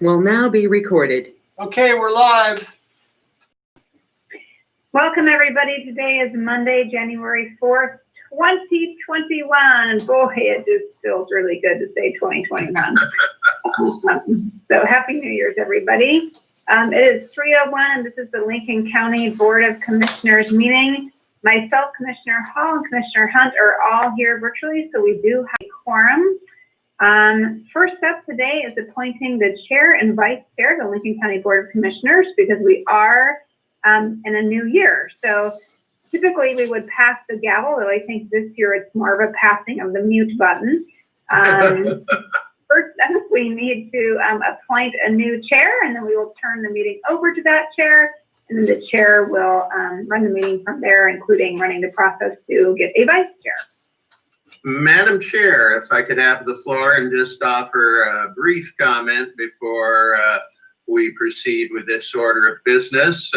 will now be recorded. Okay, we're live. Welcome, everybody. Today is Monday, January 4th, 2021. And boy, it just feels really good to say 2021. So happy New Year's, everybody. It is 3:01, and this is the Lincoln County Board of Commissioners meeting. Myself, Commissioner Hall, and Commissioner Hunt are all here virtually, so we do have a quorum. First up today is appointing the chair and vice chair of the Lincoln County Board of Commissioners, because we are in a new year. So typically we would pass the gavel, though I think this year it's more of a passing of the mute button. First up, we need to appoint a new chair, and then we will turn the meeting over to that chair, and then the chair will run the meeting from there, including running the process to get a vice chair. Madam Chair, if I could have the floor and just offer a brief comment before we proceed with this order of business.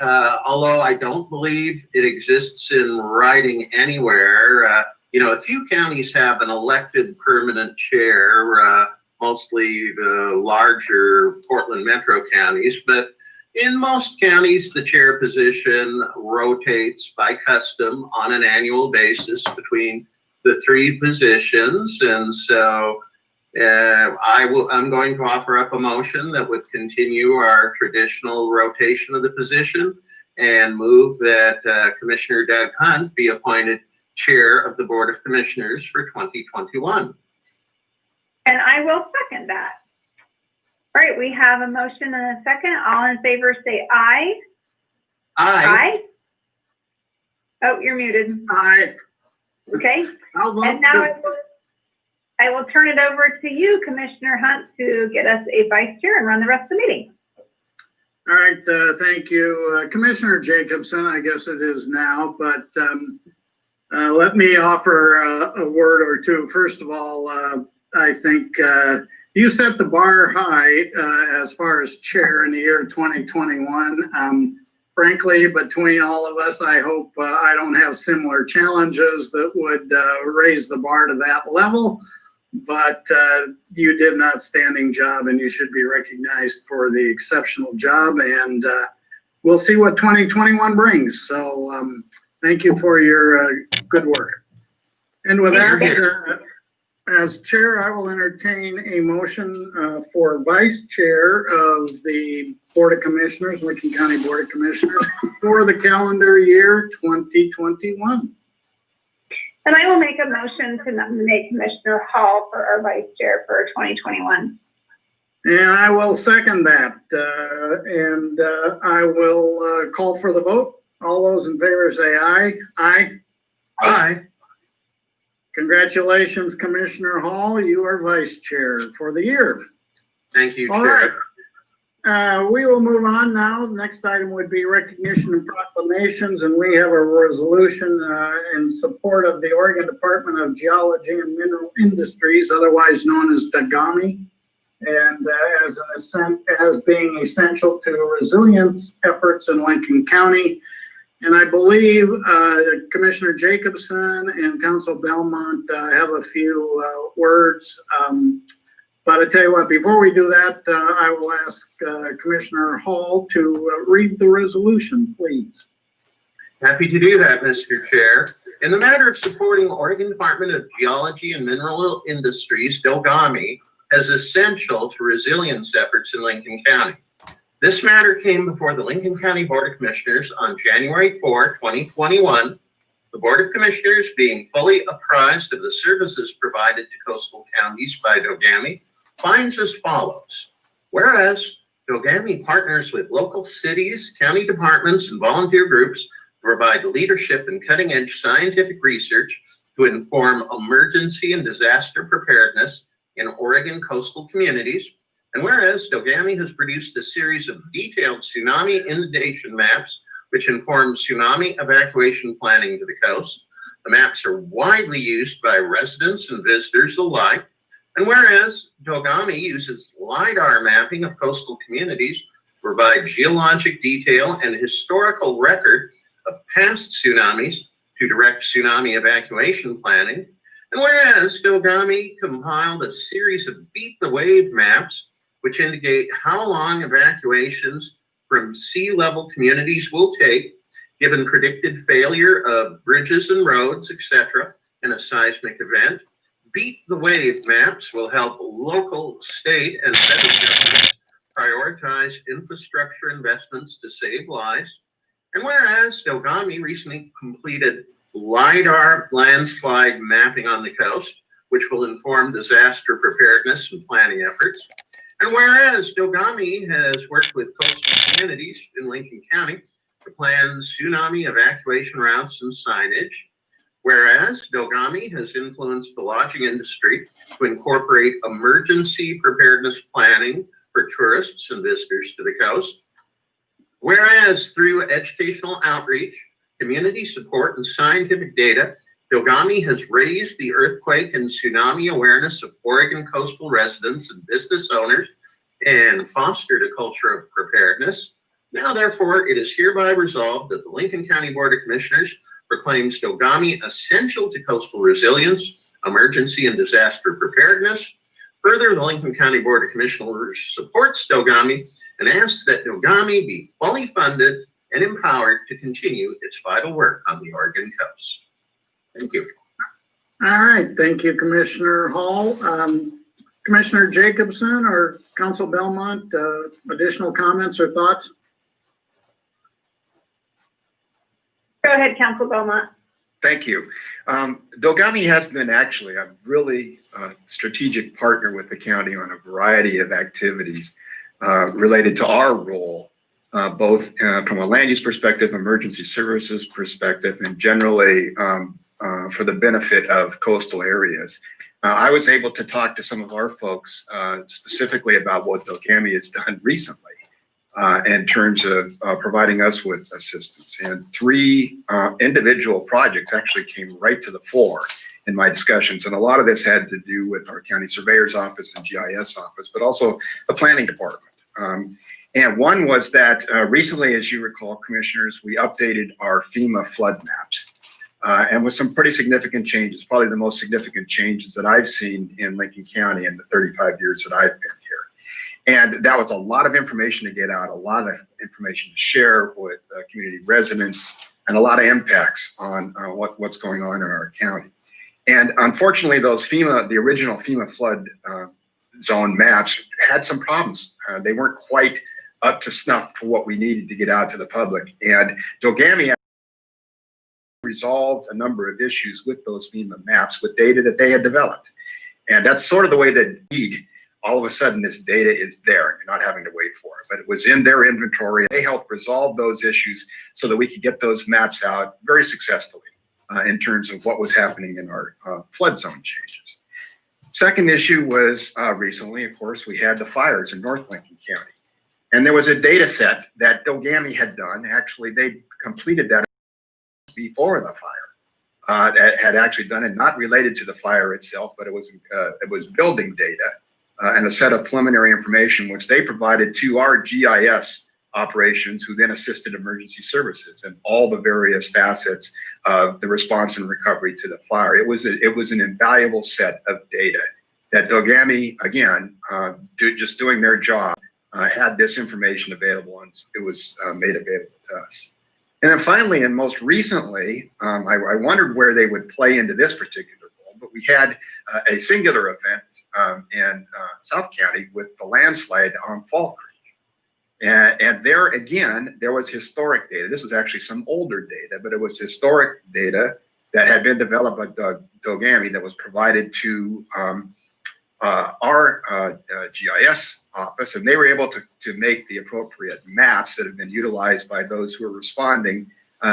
Although I don't believe it exists in writing anywhere, a few counties have an elected permanent chair, mostly the larger Portland metro counties, but in most counties, the chair position rotates by custom on an annual basis between the three positions. And so I'm going to offer up a motion that would continue our traditional rotation of the position and move that Commissioner Doug Hunt be appointed chair of the Board of Commissioners for 2021. And I will second that. All right, we have a motion and a second. All in favor say aye. Aye. Oh, you're muted. Aye. Okay. I'll vote. And now I will turn it over to you, Commissioner Hunt, to get us a vice chair and run the rest of the meeting. All right, thank you. Commissioner Jacobson, I guess it is now, but let me offer a word or two. First of all, I think you set the bar high as far as chair in the year 2021. Frankly, between all of us, I hope I don't have similar challenges that would raise the bar to that level, but you did an outstanding job and you should be recognized for the exceptional job, and we'll see what 2021 brings. So thank you for your good work. And with that, as chair, I will entertain a motion for vice chair of the Board of Commissioners, Lincoln County Board of Commissioners, for the calendar year 2021. And I will make a motion to nominate Commissioner Hall for our vice chair for 2021. And I will second that. And I will call for the vote. All those in favor say aye. Aye. Aye. Congratulations, Commissioner Hall. You are vice chair for the year. Thank you, All Chair. right. We will move on now. Next item would be recognition and proclamations, and we have a resolution in support of the Oregon Department of Geology and Mineral Industries, otherwise known as DAGAMI, and as being essential to resilience efforts in Lincoln County. And I believe Commissioner Jacobson and Council Belmont have a few words. But I tell you what, before we do that, I will ask Commissioner Hall to read the resolution, please. Happy to do that, Mr. Chair. In the matter of supporting Oregon Department of Geology and Mineral Industries, DOGAMI, as essential to resilience efforts in Lincoln County. This matter came before the Lincoln County Board of Commissioners on January 4, 2021. The Board of Commissioners, being fully apprised of the services provided to coastal counties by DOGAMI, finds as follows. Whereas DOGAMI partners with local cities, county departments, and volunteer groups to provide leadership and cutting-edge scientific research to inform emergency and disaster preparedness in Oregon coastal communities. And whereas DOGAMI has produced a series of detailed tsunami inundation maps which inform tsunami evacuation planning to the coast. The maps are widely used by residents and visitors alike. And whereas DOGAMI uses LiDAR mapping of coastal communities to provide geologic detail and historical record of past tsunamis to direct tsunami evacuation planning. And whereas DOGAMI compiled a series of beat the wave maps which indicate how long evacuations from sea level communities will take, given predicted failure of bridges and roads, etc., in a seismic event. Beat the wave maps will help local, state, and federal governments prioritize infrastructure investments to save lives. And whereas Dogami recently completed LiDAR landslide mapping on the coast, which will inform disaster preparedness and planning efforts. And whereas Dogami has worked with coastal communities in Lincoln County to plan tsunami evacuation routes and signage. Whereas Dogami has influenced the lodging industry to incorporate emergency preparedness planning for tourists and visitors to the coast. Whereas through educational outreach, community support, and scientific data, Dogami has raised the earthquake and tsunami awareness of Oregon coastal residents and business owners and fostered a culture of preparedness. Now, therefore, it is hereby resolved that the Lincoln County Board of Commissioners proclaims Dogami essential to coastal resilience, emergency and disaster preparedness. Further, the Lincoln County Board of Commissioners supports Dogami and asks that Dogami be fully funded and empowered to continue its vital work on the Oregon coast. Thank you. All right, thank you, Commissioner Hall. Commissioner Jacobson or Council Belmont, additional comments or thoughts? Go ahead, Council Belmont. Thank you. Dogami has been actually a really strategic partner with the county on a variety of activities related to our role, both from a land use perspective, emergency services perspective, and generally for the benefit of coastal areas. I was able to talk to some of our folks specifically about what Dogami has done recently in terms of providing us with assistance. And 3 individual projects actually came right to the fore in my discussions. And a lot of this had to do with our county surveyor's office and GIS office, but also the planning department. And one was that recently, as you recall, commissioners, we updated our Fema flood maps. And with some pretty significant changes, probably the most significant changes that I've seen in Lincoln County in the 35 years that I've been here. And that was a lot of information to get out, a lot of information to share with community residents, and a lot of impacts on what's going on in our county. And unfortunately, those the original FEMA flood zone maps had some problems. They weren't quite up to snuff for what we needed to get out to the public. And Dogami resolved a number of issues with those FEMA maps with data that they had developed. And that's sort of the way that all of a sudden this data is there and you're not having to wait for it, but it was in their inventory. They helped resolve those issues so that we could get those maps out very successfully in terms of what was happening in our flood zone changes. Second issue was recently, of course, we had the fires in North Lincoln County. And there was a data set that Dogami had done. Actually, they completed that before the fire. That had actually done it, not related to the fire itself, but it was building data and a set of preliminary information which they provided to our GIS operations, who then assisted emergency services and all the various facets of the response and recovery to the fire. It was an invaluable set of data that Dogami, again, just doing their job, had this information available, and it was made available to us. And then finally, and most recently, I wondered where they would play into this particular role, but we had a singular event in South County with the landslide on Fall Creek. And there again, there was historic data. This was actually some older data, but it was historic data that had been developed by Dogami that was provided to our GIS office, and they were able to make the appropriate maps that have been utilized by those who are responding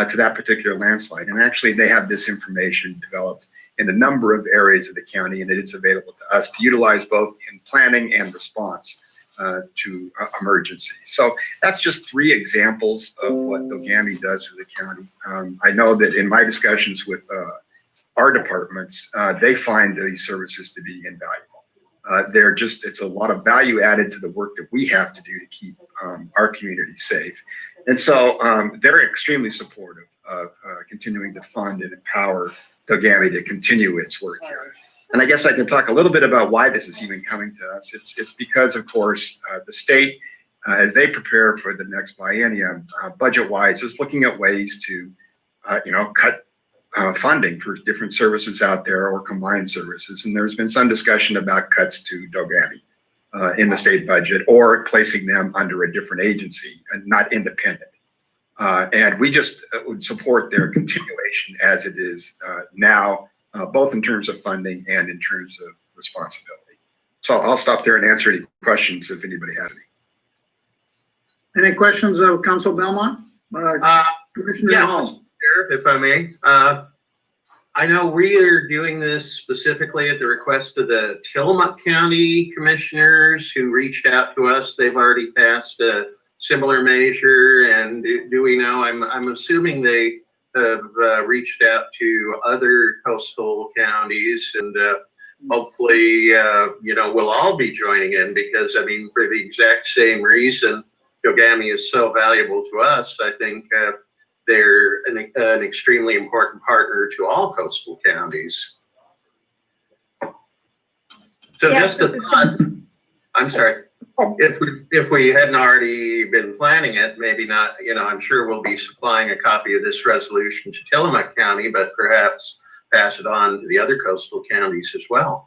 to that particular landslide. And actually, they have this information developed in a number of areas of the county, and it's available to us to utilize both in planning and response to emergency. So that's just 3 examples of what Dogami does for the county. I know that in my discussions with our departments, they find these services to be invaluable. It's a lot of value added to the work that we have to do to keep our community safe. And so they're extremely supportive of continuing to fund and empower Dogami to continue its work here. And I guess I can talk a little bit about why this is even coming to us. It's because, of course, the state, as they prepare for the next biennium, budget-wise, is looking at ways to, cut funding for different services out there or combined services. And there's been some discussion about cuts to Dogami in the state budget, or placing them under a different agency and not independent. And we just would support their continuation as it is now, both in terms of funding and in terms of responsibility. So I'll stop there and answer any questions if anybody has any. Any questions of Council Belmont? Commissioner Hall. Chair, if I may. I know we are doing this specifically at the request of the Tillamook County commissioners who reached out to us. They've already passed a similar measure, and do we know, I'm assuming they have reached out to other coastal counties, and hopefully, we'll all be joining in, because I mean, for the exact same reason Dogami is so valuable to us. I think they're an extremely important partner to all coastal counties. So Yeah, just a thought, I'm sorry, if we hadn't already been planning it, maybe not, I'm sure we'll be supplying a copy of this resolution to Tillamook County, but perhaps pass it on to the other coastal counties as well.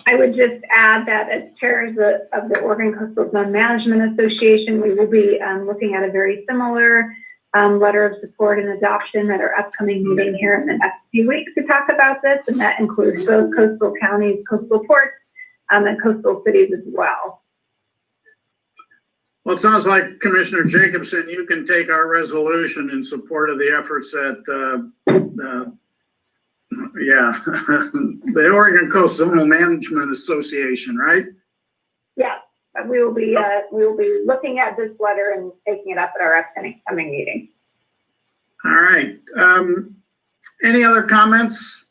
I would just add that as chairs of the Oregon Coastal Zone Management Association, we will be looking at a very similar letter of support and adoption at our upcoming meeting here in the next few weeks to talk about this, and that includes both coastal counties, coastal ports, and coastal cities as well. Well, it sounds like Commissioner Jacobson, you can take our resolution in support of the efforts at the Oregon Coastal Zone Management Association, right? Yeah, we will be looking at this letter and taking it up at our upcoming meeting. All right. Any other comments?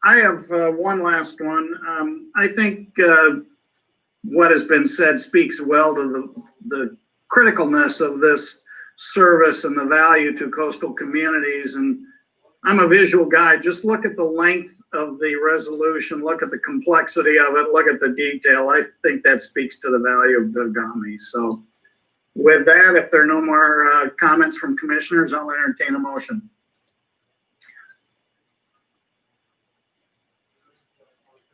I have one last one. I think what has been said speaks well to the criticalness of this service and the value to coastal communities. And I'm a visual guy. Just look at the length of the resolution, look at the complexity of it, look at the detail. I think that speaks to the value of Dogami. So with that, if there are no more comments from commissioners, I'll entertain a motion.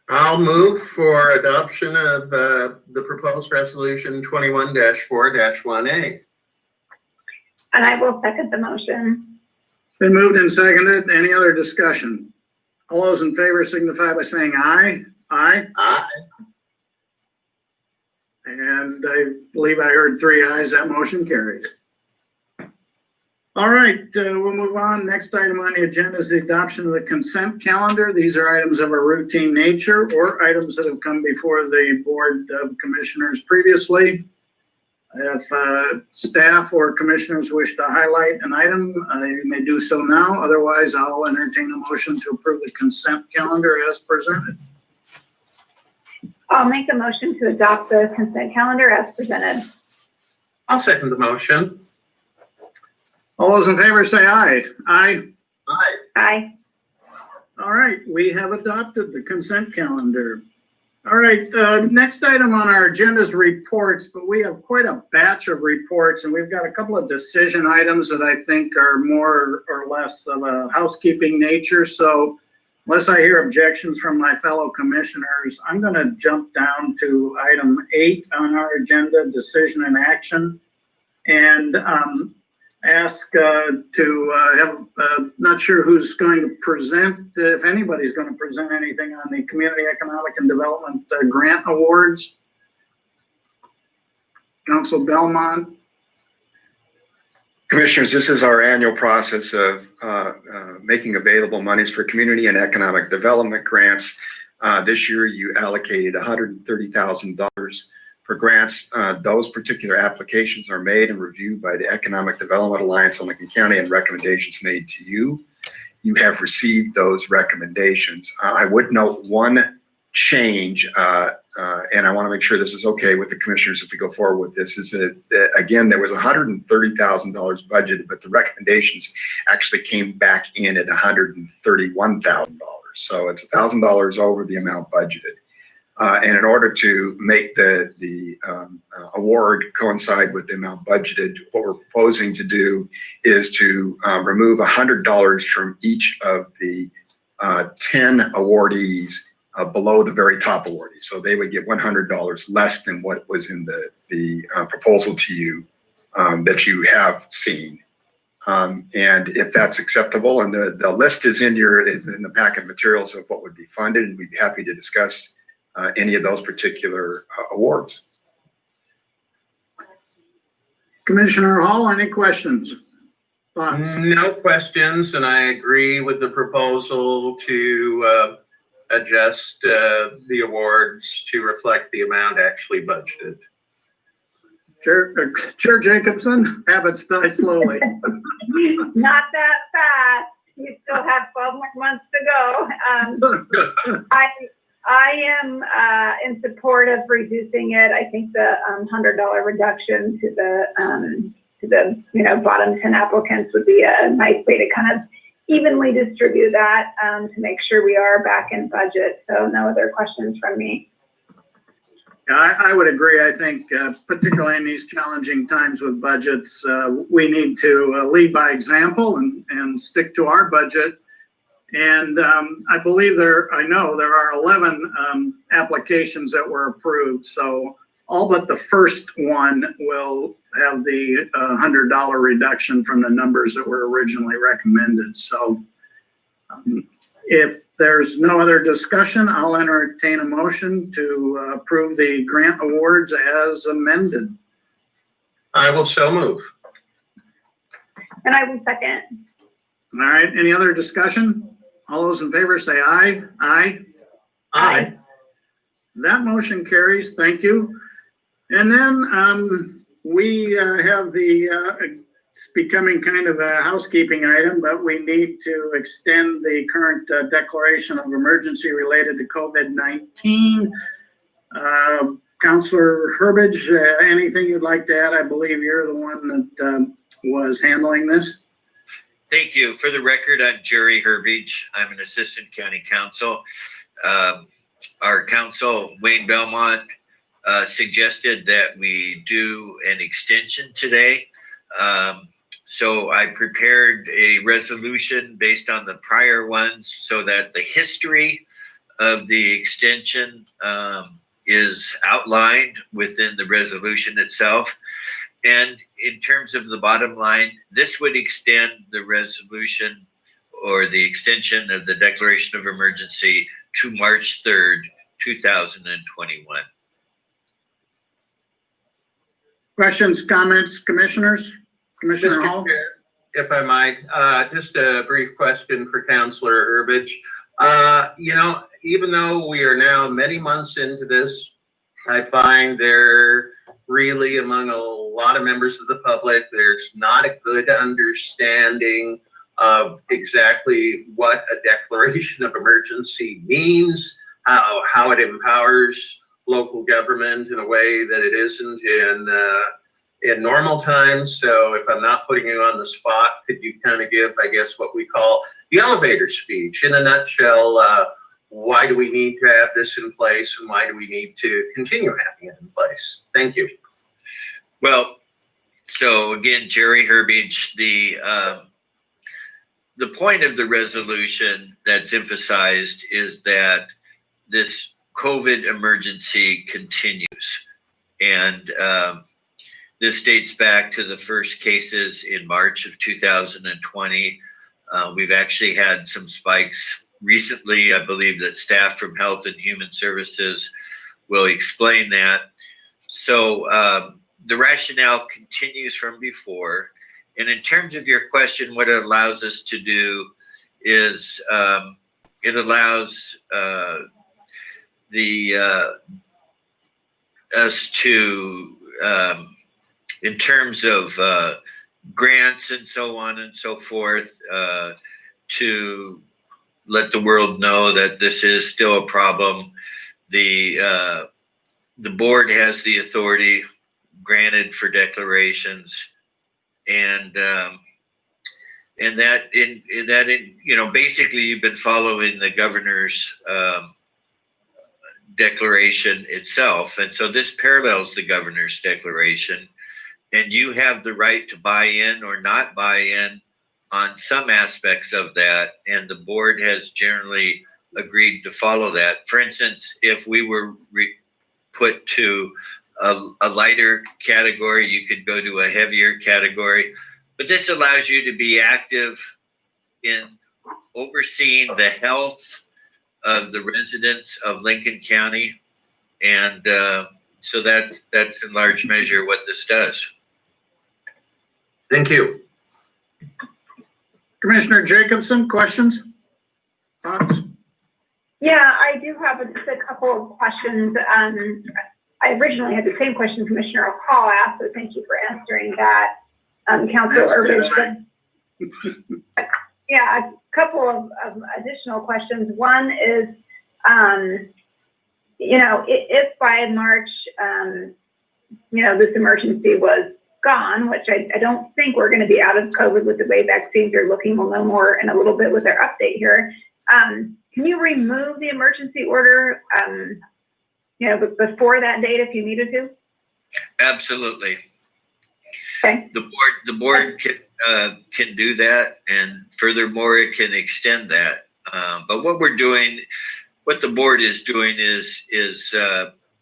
I'll move for adoption of the proposed resolution 21-4-1A. And I will second the motion. Been moved and seconded. Any other discussion? All those in favor signify by saying aye. Aye. Aye. And I believe I heard 3 ayes. That motion carries. All right, we'll move on. Next item on the agenda is the adoption of the consent calendar. These are items of a routine nature or items that have come before the Board of Commissioners previously. If staff or commissioners wish to highlight an item, you may do so now. Otherwise, I'll entertain a motion to approve the consent calendar as presented. I'll make a motion to adopt the consent calendar as presented. I'll second the motion. All those in favor say aye. Aye. Aye. Aye. All right, we have adopted the consent calendar. All right, next item on our agenda is reports, but we have quite a batch of reports, and we've got a couple of decision items that I think are more or less of a housekeeping nature. So unless I hear objections from my fellow commissioners, I'm going to jump down to item 8 on our agenda, decision and action, and ask not sure who's going to present, if anybody's going to present anything on the Community Economic and Development Grant Awards. Council Belmont. Commissioners, this is our annual process of making available monies for community and economic development grants. This year you allocated $130,000 for grants. Those particular applications are made and reviewed by the Economic Development Alliance of Lincoln County and recommendations made to you. You have received those recommendations. I would note one change, and I want to make sure this is okay with the commissioners if we go forward with this, is that again, there was $130,000 budgeted, but the recommendations actually came back in at $131,000. So it's $1,000 over the amount budgeted. And in order to make the award coincide with the amount budgeted, what we're proposing to do is to remove $100 from each of the 10 awardees below the very top awardee. So they would get $100 less than what was in the proposal to you that you have seen. And if that's acceptable, and the list is in the packet materials of what would be funded, and we'd be happy to discuss any of those particular awards. Commissioner Hall, any questions? Thoughts? No questions, and I agree with the proposal to adjust the awards to reflect the amount actually budgeted. Chair Jacobson, habits die slowly. Not that fast. You still have 12 more months to go. I am in support of reducing it. I think the $100 reduction to the bottom 10 applicants would be a nice way to kind of evenly distribute that to make sure we are back in budget. So no other questions from me. I would agree. I think particularly in these challenging times with budgets, we need to lead by example and stick to our budget. And I know there are 11 applications that were approved. So all but the first one will have the $100 reduction from the numbers that were originally recommended. So if there's no other discussion, I'll entertain a motion to approve the grant awards as amended. I will so move. And I will second. All right, any other discussion? All those in favor say aye. Aye. Aye. That motion carries. Thank you. And then we have it's becoming kind of a housekeeping item, but we need to extend the current declaration of emergency related to COVID-19. Councilor Herbage, anything you'd like to add? I believe you're the one that was handling this. Thank you. For the record, I'm Jerry Herbage. I'm an assistant county counsel. Our counsel, Wayne Belmont, suggested that we do an extension today. So I prepared a resolution based on the prior ones so that the history of the extension is outlined within the resolution itself. And in terms of the bottom line, this would extend the resolution or the extension of the declaration of emergency to March 3rd, 2021. Questions, comments, commissioners? Commissioner Mr. Hall? Chair, if I might, just a brief question for Councilor Herbage. Even though we are now many months into this, I find there really among a lot of members of the public, there's not a good understanding of exactly what a declaration of emergency means, how it empowers local government in a way that it isn't in normal times. So if I'm not putting you on the spot, could you kind of give, I guess, what we call the elevator speech in a nutshell? Why do we need to have this in place, and why do we need to continue having it in place? Thank you. Well, so again, Jerry Herbage, the point of the resolution that's emphasized is that this COVID emergency continues. And this dates back to the first cases in March of 2020. We've actually had some spikes recently. I believe that staff from Health and Human Services will explain that. So the rationale continues from before. And in terms of your question, what it allows us to do is it allows us to, in terms of grants and so on and so forth, to let the world know that this is still a problem. The board has the authority granted for declarations, and And basically you've been following the governor's declaration itself. And so this parallels the governor's declaration, and you have the right to buy in or not buy in on some aspects of that. And the board has generally agreed to follow that. For instance, if we were put to a lighter category, you could go to a heavier category. But this allows you to be active in overseeing the health of the residents of Lincoln County. And so that's in large measure what this does. Thank you. Commissioner Jacobson, questions? Thoughts? Yeah, I do have just a couple of questions. I originally had the same question Commissioner O'Call asked, so thank you for answering that. Councilor Irvin. Yeah, a couple of additional questions. One is, if by March, this emergency was gone, which I don't think we're going to be out of COVID with the way vaccines are looking. We'll know more in a little bit with our update here. Can you remove the emergency order, before that date if you needed to? Absolutely. Okay. The board can do that, and furthermore, it can extend that. But what the board is doing is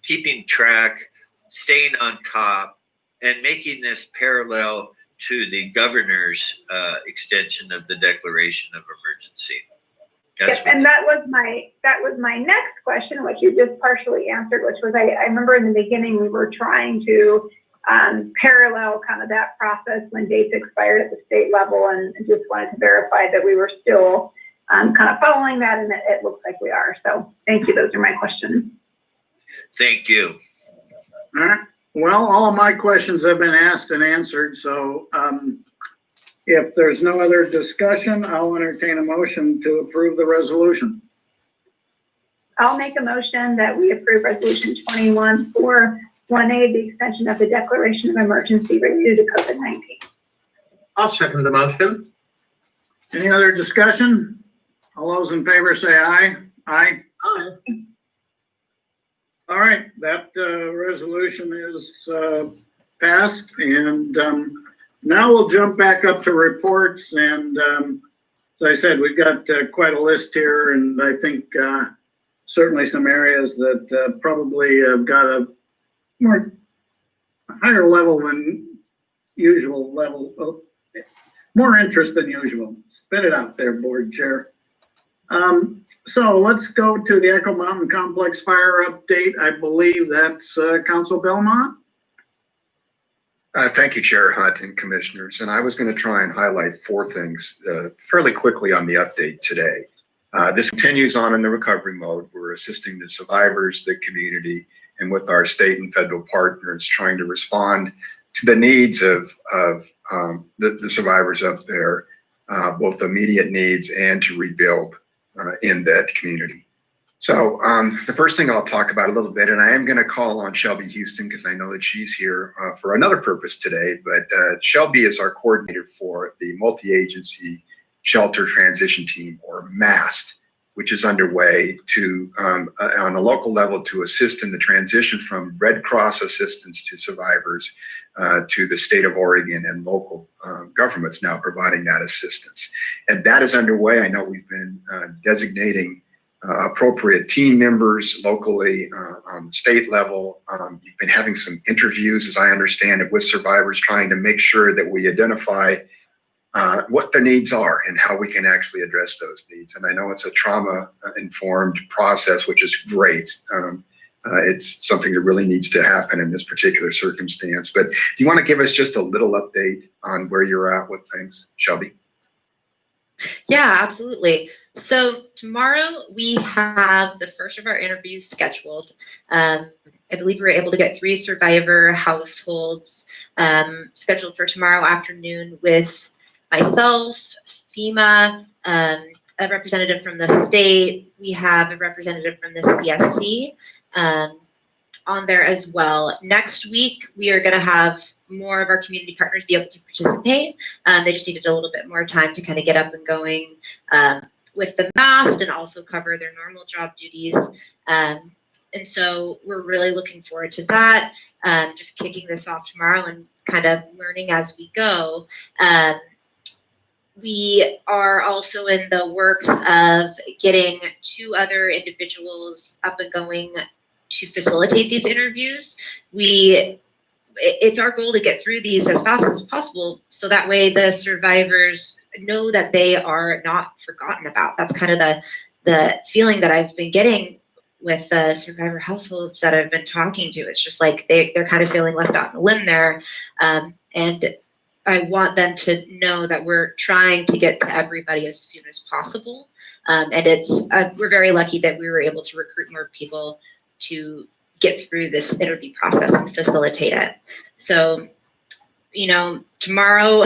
keeping track, staying on top, and making this parallel to the governor's extension of the declaration of emergency. Yes, and that was my next question, which you just partially answered, which was I remember in the beginning we were trying to parallel kind of that process when dates expired at the state level, and just wanted to verify that we were still kind of following that, and it looks like we are. So thank you. Those are my questions. Thank you. All right. Well, all of my questions have been asked and answered. So if there's no other discussion, I'll entertain a motion to approve the resolution. I'll make a motion that we approve resolution 21-418, the extension of the declaration of emergency related to COVID-19. I'll second the motion. Any other discussion? All those in favor say aye. Aye. Aye. All right, that resolution is passed, and now we'll jump back up to reports. And as I said, we've got quite a list here, and I think certainly some areas that probably have got a higher level than usual level, more interest than usual. Spit it out there, board chair. So let's go to the Echo Mountain Complex fire update. I believe that's Council Belmont. Thank you, Chair Hunt and Commissioners. And I was going to try and highlight four things fairly quickly on the update today. This continues on in the recovery mode. We're assisting the survivors, the community, and with our state and federal partners trying to respond to the needs of the survivors up there, both immediate needs and to rebuild in that community. So the first thing I'll talk about a little bit, and I am going to call on Shelby Houston because I know that she's here for another purpose today, but Shelby is our coordinator for the multi-agency shelter transition team, or MAST, which is underway to on a local level to assist in the transition from Red Cross assistance to survivors to the state of Oregon and local governments now providing that assistance. And that is underway. I know we've been designating appropriate team members locally on the state level. You've been having some interviews, as I understand it, with survivors, trying to make sure that we identify what the needs are and how we can actually address those needs. And I know it's a trauma-informed process, which is great. It's something that really needs to happen in this particular circumstance. But do you want to give us just a little update on where you're at with things, Shelby? Yeah, absolutely. So tomorrow we have the first of our interviews scheduled. I believe we were able to get 3 survivor households scheduled for tomorrow afternoon with myself, Fema, a representative from the state. We have a representative from the CSC on there as well. Next week, we are going to have more of our community partners be able to participate. They just needed a little bit more time to kind of get up and going with the mast and also cover their normal job duties. And so we're really looking forward to that. Just kicking this off tomorrow and kind of learning as we go. We are also in the works of getting 2 other individuals up and going to facilitate these interviews. It's our goal to get through these as fast as possible, so that way the survivors know that they are not forgotten about. That's kind of the feeling that I've been getting with the survivor households that I've been talking to. It's just like they're kind of feeling left out on the limb there. And I want them to know that we're trying to get to everybody as soon as possible. And we're very lucky that we were able to recruit more people to get through this interview process and facilitate it. So, tomorrow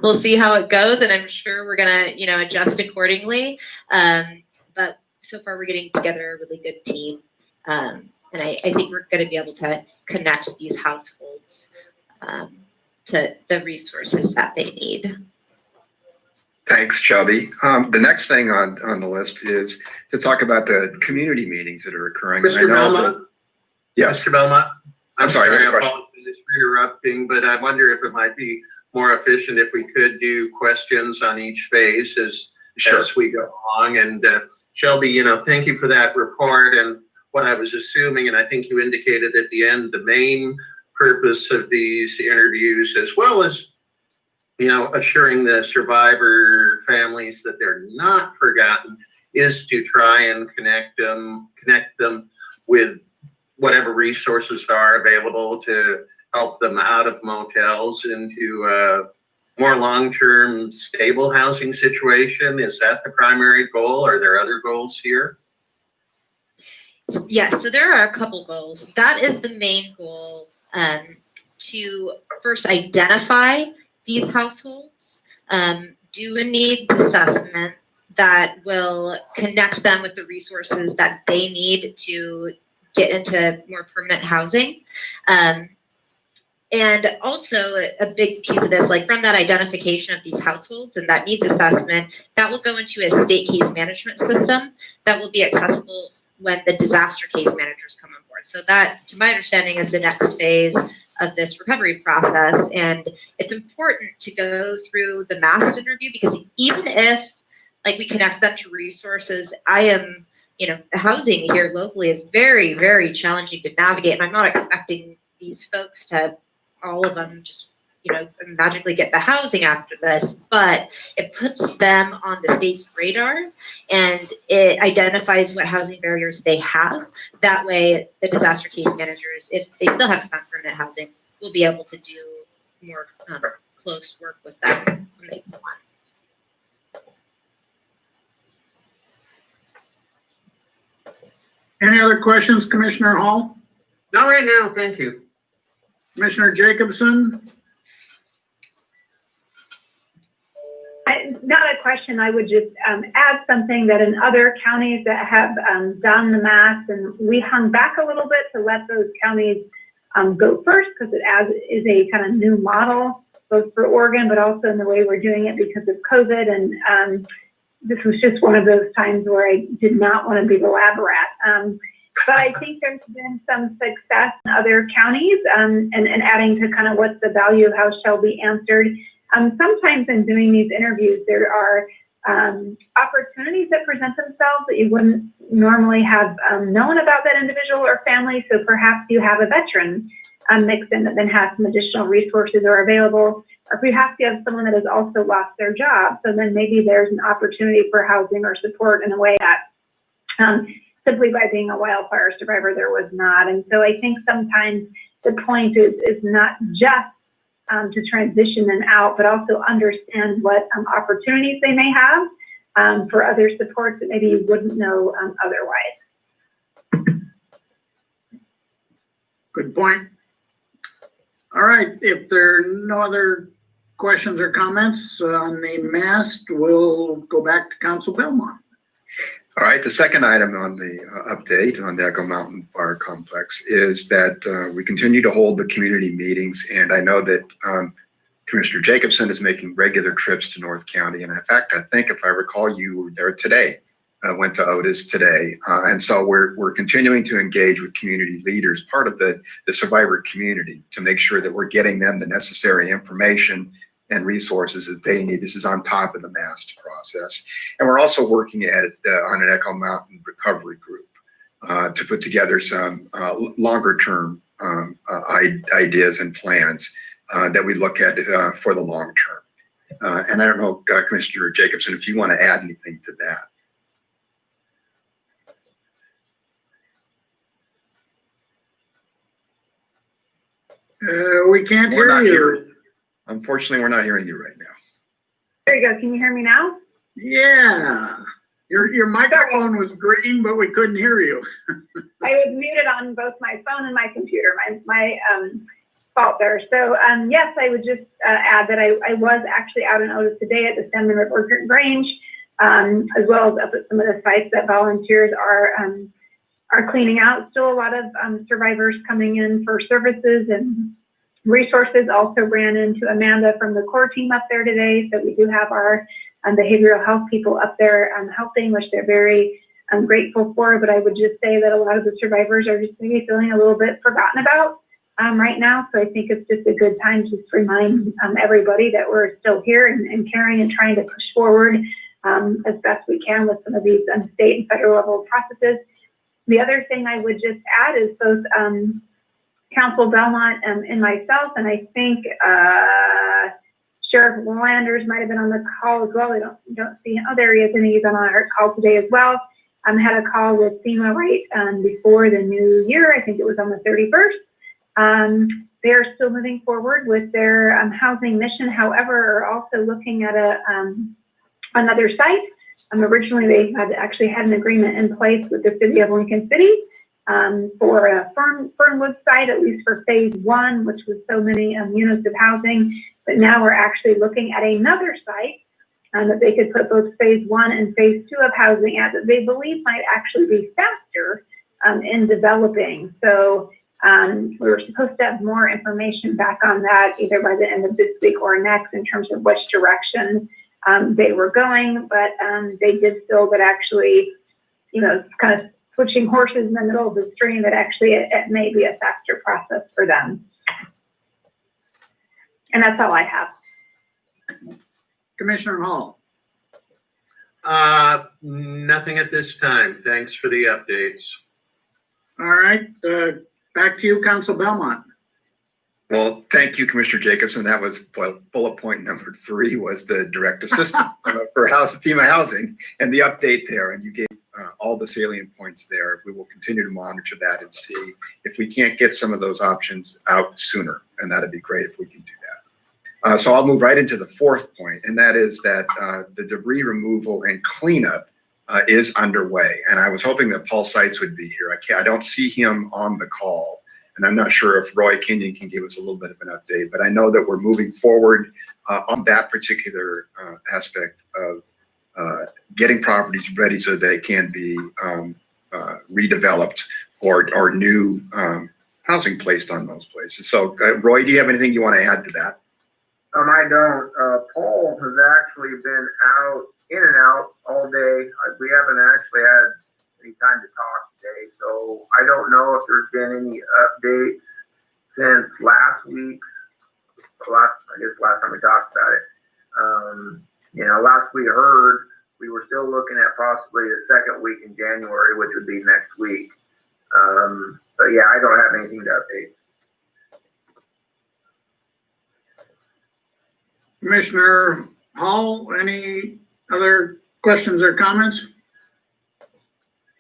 we'll see how it goes, and I'm sure we're gonna, adjust accordingly. But so far we're getting together a really good team. And I think we're gonna be able to connect these households to the resources that they need. Thanks, Chubby. The next thing on the list is to talk about the community meetings that are occurring. Mr. Belmont? Yes. Mr. Belmont? I'm sorry, I question. apologize for interrupting, but I wonder if it might be more efficient if we could do questions on each phase as we go along. And Shelby, thank you for that report. And what I was assuming, and I think you indicated at the end, the main purpose of these interviews, as well as assuring the survivor families that they're not forgotten, is to try and connect them with whatever resources are available to help them out of motels into a more long-term stable housing situation. Is that the primary goal? Are there other goals here? Yes, so there are a couple goals. That is the main goal, to first identify these households, do a needs assessment that will connect them with the resources that they need to get into more permanent housing. And also a big piece of this, like from that identification of these households and that needs assessment, that will go into a state case management system that will be accessible when the disaster case managers come on board. So that, to my understanding, is the next phase of this recovery process. And it's important to go through the MAST interview, because even if we connect them to resources, the housing here locally is very, very challenging to navigate. And I'm not expecting these folks to, all of them, just magically get the housing after this, but it puts them on the state's radar and it identifies what housing barriers they have. That way, the disaster case managers, if they still have to find permanent housing, will be able to do more close work with them when they want. Any other questions, Commissioner Hall? Not right now, thank you. Commissioner Jacobson? Not a question. I would just add something that in other counties that have done the MAST, and we hung back a little bit to let those counties go first, because it is a kind of new model, both for Oregon, but also in the way we're doing it because of COVID. And this was just one of those times where I did not want to be the lab rat. But I think there's been some success in other counties, and adding to kind of what's the value of how Shelby answered. Sometimes in doing these interviews, there are opportunities that present themselves that you wouldn't normally have known about that individual or family. So perhaps you have a veteran mixed in that then has some additional resources are available, or perhaps you have someone that has also lost their job. So then maybe there's an opportunity for housing or support in a way that simply by being a wildfire survivor there was not. And so I think sometimes the point is not just to transition them out, but also understand what opportunities they may have for other supports that maybe you wouldn't know otherwise. Good point. All right, if there are no other questions or comments on the MAST, we'll go back to Council Belmont. All right, the second item on the update on the Echo Mountain Fire Complex is that we continue to hold the community meetings, and I know that Commissioner Jacobson is making regular trips to North County, and in fact, I think if I recall, you were there today, went to Otis today, and so we're continuing to engage with community leaders, part of the survivor community, to make sure that we're getting them the necessary information and resources that they need. This is on top of the MAST process. And we're also working at on an Echo Mountain recovery group to put together some longer term ideas and plans that we look at for the long term. And I don't know, Commissioner Jacobson, if you want to add anything to that. We can't hear you. Unfortunately, we're not hearing you right now. There you go. Can you hear me now? Yeah. Your microphone was green, but we couldn't hear you. I was muted on both my phone and my computer. My fault there. So yes, I would just add that I was actually out in Otis today at the Salmon River Grange, as well as up at some of the sites that volunteers are cleaning out. Still a lot of survivors coming in for services and resources. Also ran into Amanda from the core team up there today. So we do have our behavioral health people up there helping, which they're very grateful for. But I would just say that a lot of the survivors are just maybe feeling a little bit forgotten about right now. So I think it's just a good time to just remind everybody that we're still here and caring and trying to push forward as best we can with some of these state and federal level processes. The other thing I would just add is both Council Belmont and myself, and I think Sheriff Landers might have been on the call as well. I don't see him. Oh, there he is, and he's on our call today as well. Had a call with Fema right before the new year. I think it was on the 31st. They're still moving forward with their housing mission. However, are also looking at another site. Originally, they had actually had an agreement in place with the city of Lincoln City for a Fernwood site, at least for phase 1, which was so many units of housing. But now we're actually looking at another site that they could put both phase 1 and phase 2 of housing at, that they believe might actually be faster in developing. So we were supposed to have more information back on that either by the end of this week or next in terms of which direction they were going. But they did feel that actually, it's kind of switching horses in the middle of the stream, that actually it may be a faster process for them. And that's all I have. Commissioner Hall. Nothing at this time. Thanks for the updates. All right, back to you, Council Belmont. Well, thank you, Commissioner Jacobson. That was bullet point number 3 was the direct assistance for FEMA housing and the update there. And you gave all the salient points there. We will continue to monitor that and see if we can't get some of those options out sooner. And that'd be great if we can do that. So I'll move right into the 4th point, and that is that the debris removal and cleanup is underway. And I was hoping that Paul Seitz would be here. I don't see him on the call. And I'm not sure if Roy Kenyon can give us a little bit of an update, but I know that we're moving forward on that particular aspect of getting properties ready so they can be redeveloped or new housing placed on those places. So Roy, do you have anything you want to add to that? I don't. Paul has actually been out, in and out all day. We haven't actually had any time to talk today, so I don't know if there's been any updates since last time we talked about it. Last we heard, we were still looking at possibly the 2nd week in January, which would be next week. But yeah, I don't have anything to update. Commissioner Hall, any other questions or comments?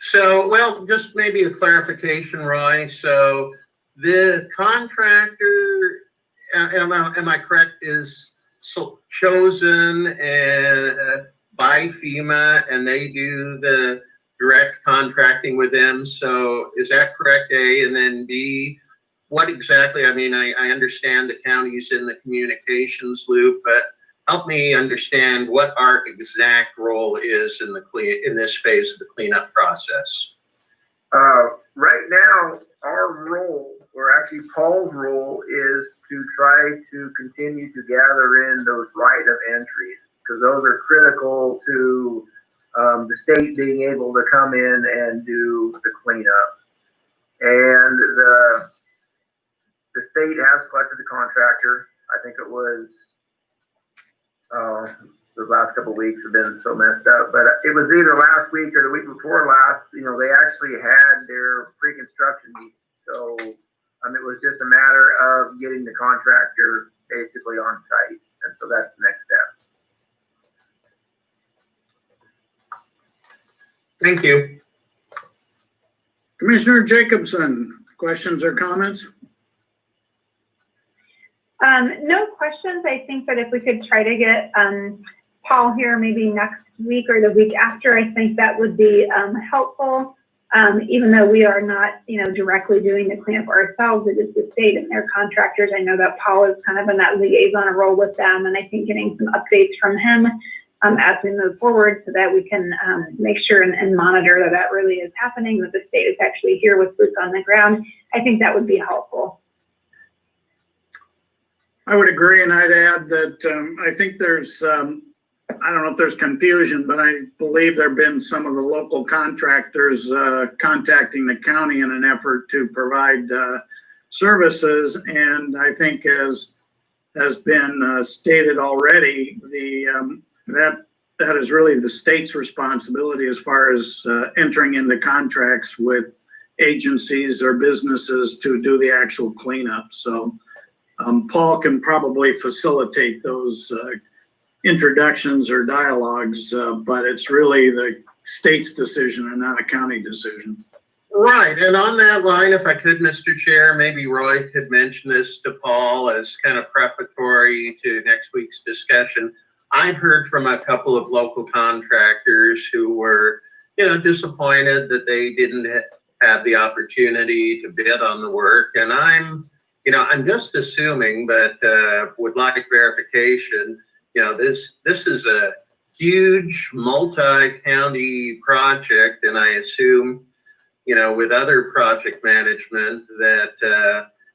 So, well, just maybe a clarification, Roy. So the contractor, am I correct, is chosen by FEMA and they do the direct contracting with them. So is that correct, A? And then B, what exactly, I understand the county's in the communications loop, but help me understand what our exact role is in this phase of the cleanup process. Right now, our role, or actually Paul's role, is to try to continue to gather in those right of entries, because those are critical to the state being able to come in and do the cleanup. And the state has selected the contractor. I think it was, the last couple of weeks have been so messed up, but it was either last week or the week before last. They actually had their pre-construction meeting. So it was just a matter of getting the contractor basically on site. And so that's the next step. Thank you. Commissioner Jacobson, questions or comments? No questions. I think that if we could try to get Paul here maybe next week or the week after, I think that would be helpful. Even though we are not, directly doing the cleanup ourselves, it is the state and their contractors. I know that Paul is kind of in that liaison role with them, and I think getting some updates from him as we move forward so that we can make sure and monitor that really is happening, that the state is actually here with boots on the ground. I think that would be helpful. I would agree, and I'd add that I think there's, I don't know if there's confusion, but I believe there have been some of the local contractors contacting the county in an effort to provide services. And I think, as has been stated already, that is really the state's responsibility as far as entering into contracts with agencies or businesses to do the actual cleanup. So Paul can probably facilitate those introductions or dialogues, but it's really the state's decision and not a county decision. Right, and on that line, if I could, Mr. Chair, maybe Roy could mention this to Paul as kind of prefatory to next week's discussion. I've heard from a couple of local contractors who were, disappointed that they didn't have the opportunity to bid on the work, and I'm just assuming, but would like verification. This is a huge multi-county project, and I assume, with other project management that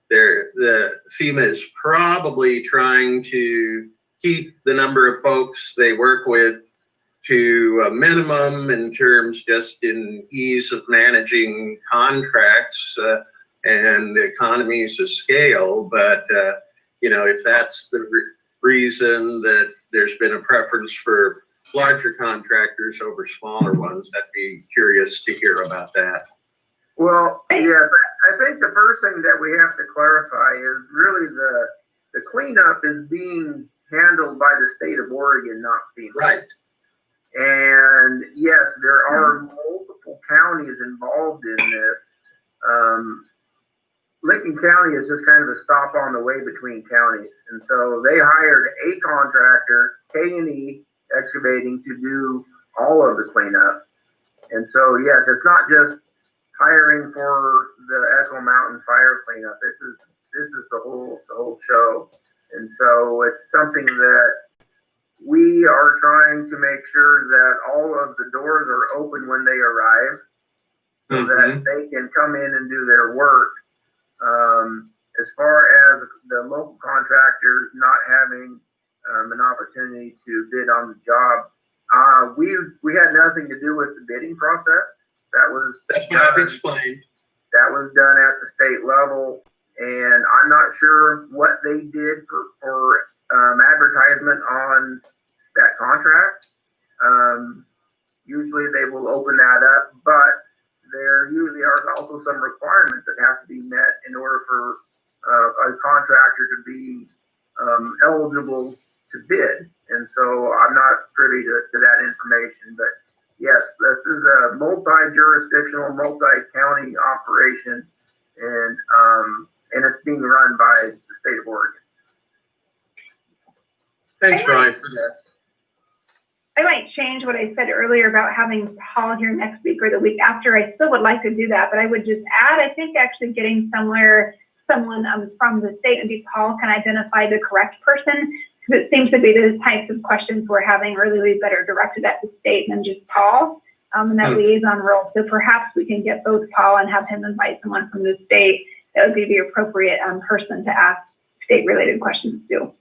the Fema is probably trying to keep the number of folks they work with to a minimum in terms just in ease of managing contracts and economies of scale. But, if that's the reason that there's been a preference for larger contractors over smaller ones, I'd be curious to hear about that. Well, yeah, I think the first thing that we have to clarify is really the cleanup is being handled by the state of Oregon, not FEMA. Right. And yes, there are multiple counties involved in this. Lincoln County is just kind of a stop on the way between counties. And so they hired a contractor, K&E Excavating, to do all of the cleanup. And so, yes, it's not just hiring for the Echo Mountain fire cleanup. This is the whole show. And so it's something that we are trying to make sure that all of the doors are open when they arrive, so that they can come in and do their work. As far as the local contractors not having an opportunity to bid on the job, we had nothing to do with the bidding process. That's what I've explained. That was done at the state level, and I'm not sure what they did for advertisement on that contract. Usually they will open that up, but there usually are also some requirements that have to be met in order for a contractor to be eligible to bid. And so I'm not privy to that information, but yes, this is a multi-jurisdictional, multi-county operation, and it's being run by the state of Oregon. Thanks, Ryan, for that. I might change what I said earlier about having Paul here next week or the week after. I still would like to do that, but I would just add, I think actually getting someone from the state, maybe Paul can identify the correct person because it seems to be the types of questions we're having are really better directed at the state than just Paul, and that liaison role. So perhaps we can get both Paul and have him invite someone from the state that would be the appropriate person to ask state-related questions to.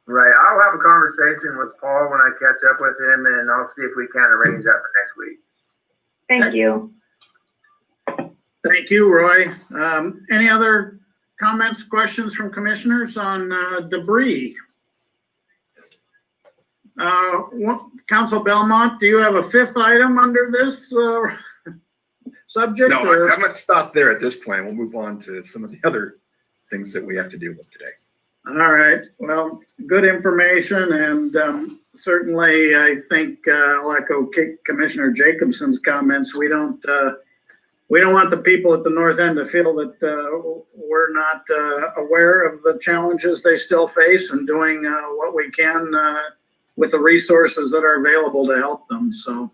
Right, I'll have a conversation with Paul when I catch up with him, and I'll see if we can arrange that for next week. Thank you. Thank you, Roy. Any other comments, questions from commissioners on debris? Council Belmont, do you have a fifth item under this subject? No, or- I'm gonna stop there at this point. We'll move on to some of the other things that we have to deal with today. All right, well, good information, and certainly I think I'll echo Commissioner Jacobson's comments. We don't want the people at the north end to feel that we're not aware of the challenges they still face and doing what we can with the resources that are available to help them. So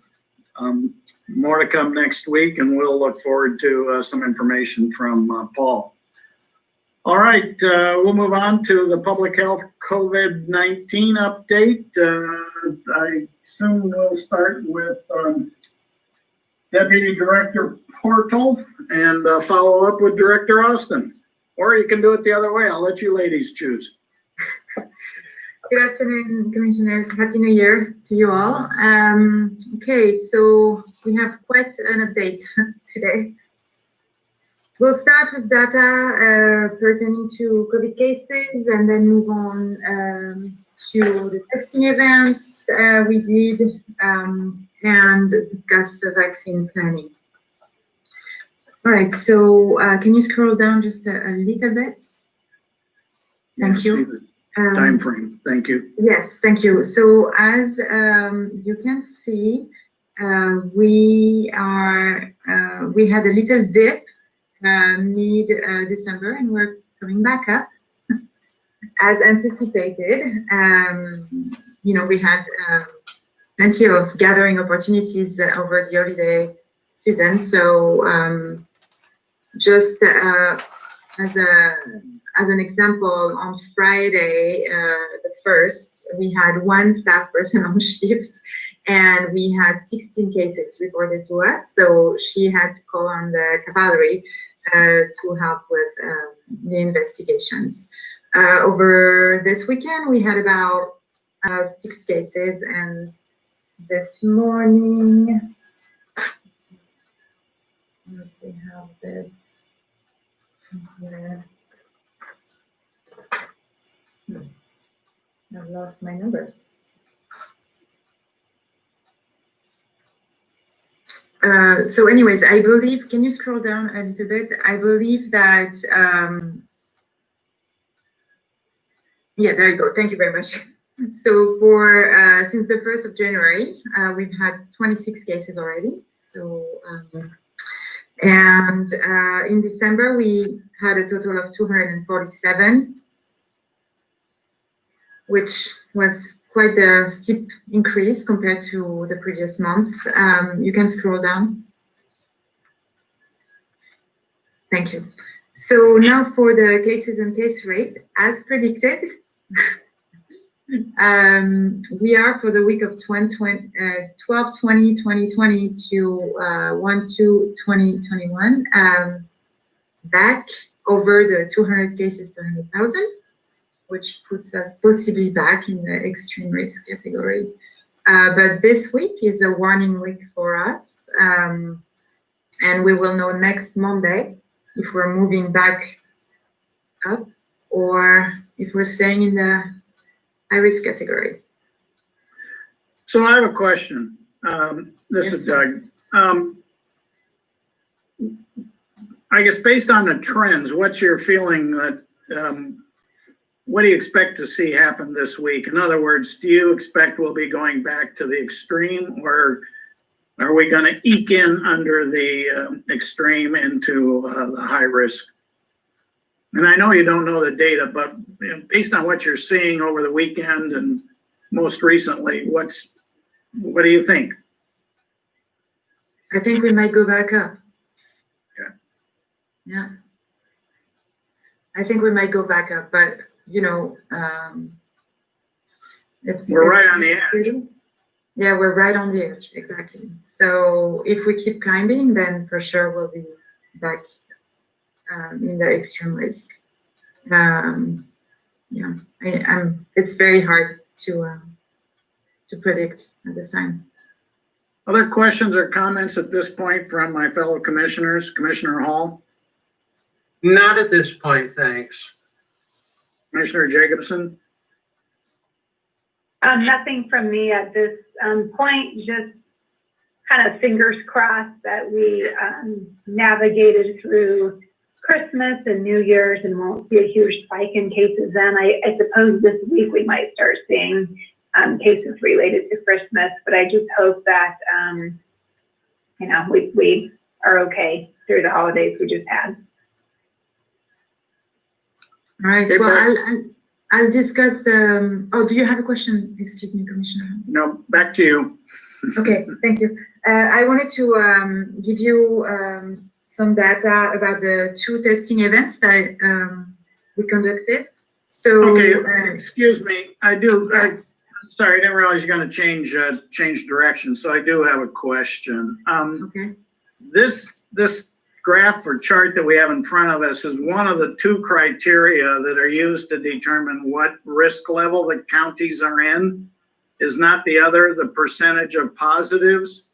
more to come next week, and we'll look forward to some information from Paul. All right, we'll move on to the public health COVID-19 update. I assume we'll start with Deputy Director Portal and follow up with Director Austin. Or you can do it the other way. I'll let you ladies choose. Good afternoon, Commissioners. Happy New Year to you all. Okay, so we have quite an update today. We'll start with data pertaining to COVID cases and then move on to the testing events we did and discuss the vaccine planning. All right, so can you scroll down just a little bit? Thank you. Time frame, thank you. Yes, thank you. So as you can see, we had a little dip mid-December, and we're coming back up as anticipated. We had plenty of gathering opportunities over the holiday season. So just as an example, on Friday, the 1st, we had one staff person on shift, and we had 16 cases reported to us. So she had to call on the cavalry to help with the investigations. Over this weekend, we had about 6 cases, and this morning, we have this here. I've lost my numbers. So anyways, I believe, can you scroll down a little bit? I believe that, yeah, there you go. Thank you very much. So for, since the 1st of January, we've had 26 cases already. So, and in December, we had a total of 247, which was quite a steep increase compared to the previous months. You can scroll down. Thank you. So now for the cases and case rate, as predicted, we are for the week of 12/20/2020 to 1/2/2021 back over the 200 cases per 100,000. Which puts us possibly back in the extreme risk category. But this week is a warning week for us. And we will know next Monday if we're moving back up or if we're staying in the high risk category. So I have a question. This is Doug. I guess based on the trends, what's your feeling that what do you expect to see happen this week? In other words, do you expect we'll be going back to the extreme, or are we going to eke in under the extreme into the high risk? And I know you don't know the data, but based on what you're seeing over the weekend and most recently, what do you think? I think we might go back up. Yeah. Yeah. I think we might go back up, but We're right on the edge. Yeah, we're right on the edge, exactly. So if we keep climbing, then for sure we'll be back in the extreme risk. Yeah, it's very hard to predict at this time. Other questions or comments at this point from my fellow commissioners? Commissioner Hall, Not at this point, thanks. Commissioner Jacobson? Nothing from me at this point, just kind of fingers crossed that we navigated through Christmas and New Year's and won't see a huge spike in cases then. I suppose this week we might start seeing cases related to Christmas, but I just hope that, we are okay through the holidays we just had. All right, Okay, well, I'll discuss the, oh, do you have a question? Excuse me, Commissioner. No, back to you. Okay, thank you. I wanted to give you some data about the 2 testing events that we conducted. So, Okay, excuse me. Sorry, I didn't realize you're going to change direction. So I do have a question. okay. This graph or chart that we have in front of us is one of the 2 criteria that are used to determine what risk level the counties are in. Is not the other the percentage of positives?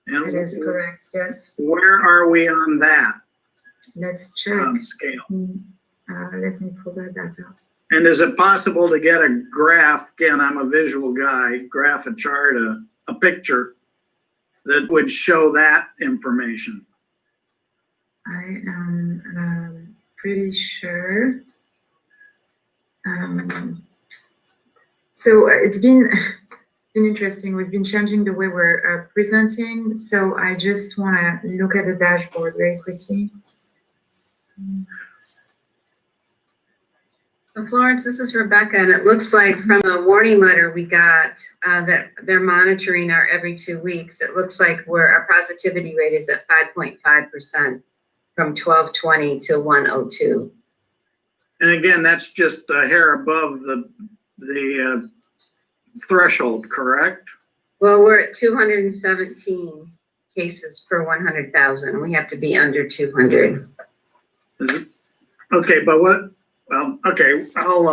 And That is correct, yes. where are we on that Let's check. scale? Let me pull that data up. And is it possible to get a graph? Again, I'm a visual guy, graph, a chart, a picture that would show that information. I am pretty sure. So it's been interesting. We've been changing the way we're presenting. So I just want to look at the dashboard very quickly. So Florence, this is Rebecca, and it looks like from the warning letter we got that they're monitoring our every 2 weeks. It looks like our positivity rate is at 5.5% from 1220 to 102. And again, that's just a hair above the threshold, correct? Well, we're at 217 cases per 100,000. We have to be under 200. Okay, but what? Well, okay, I'll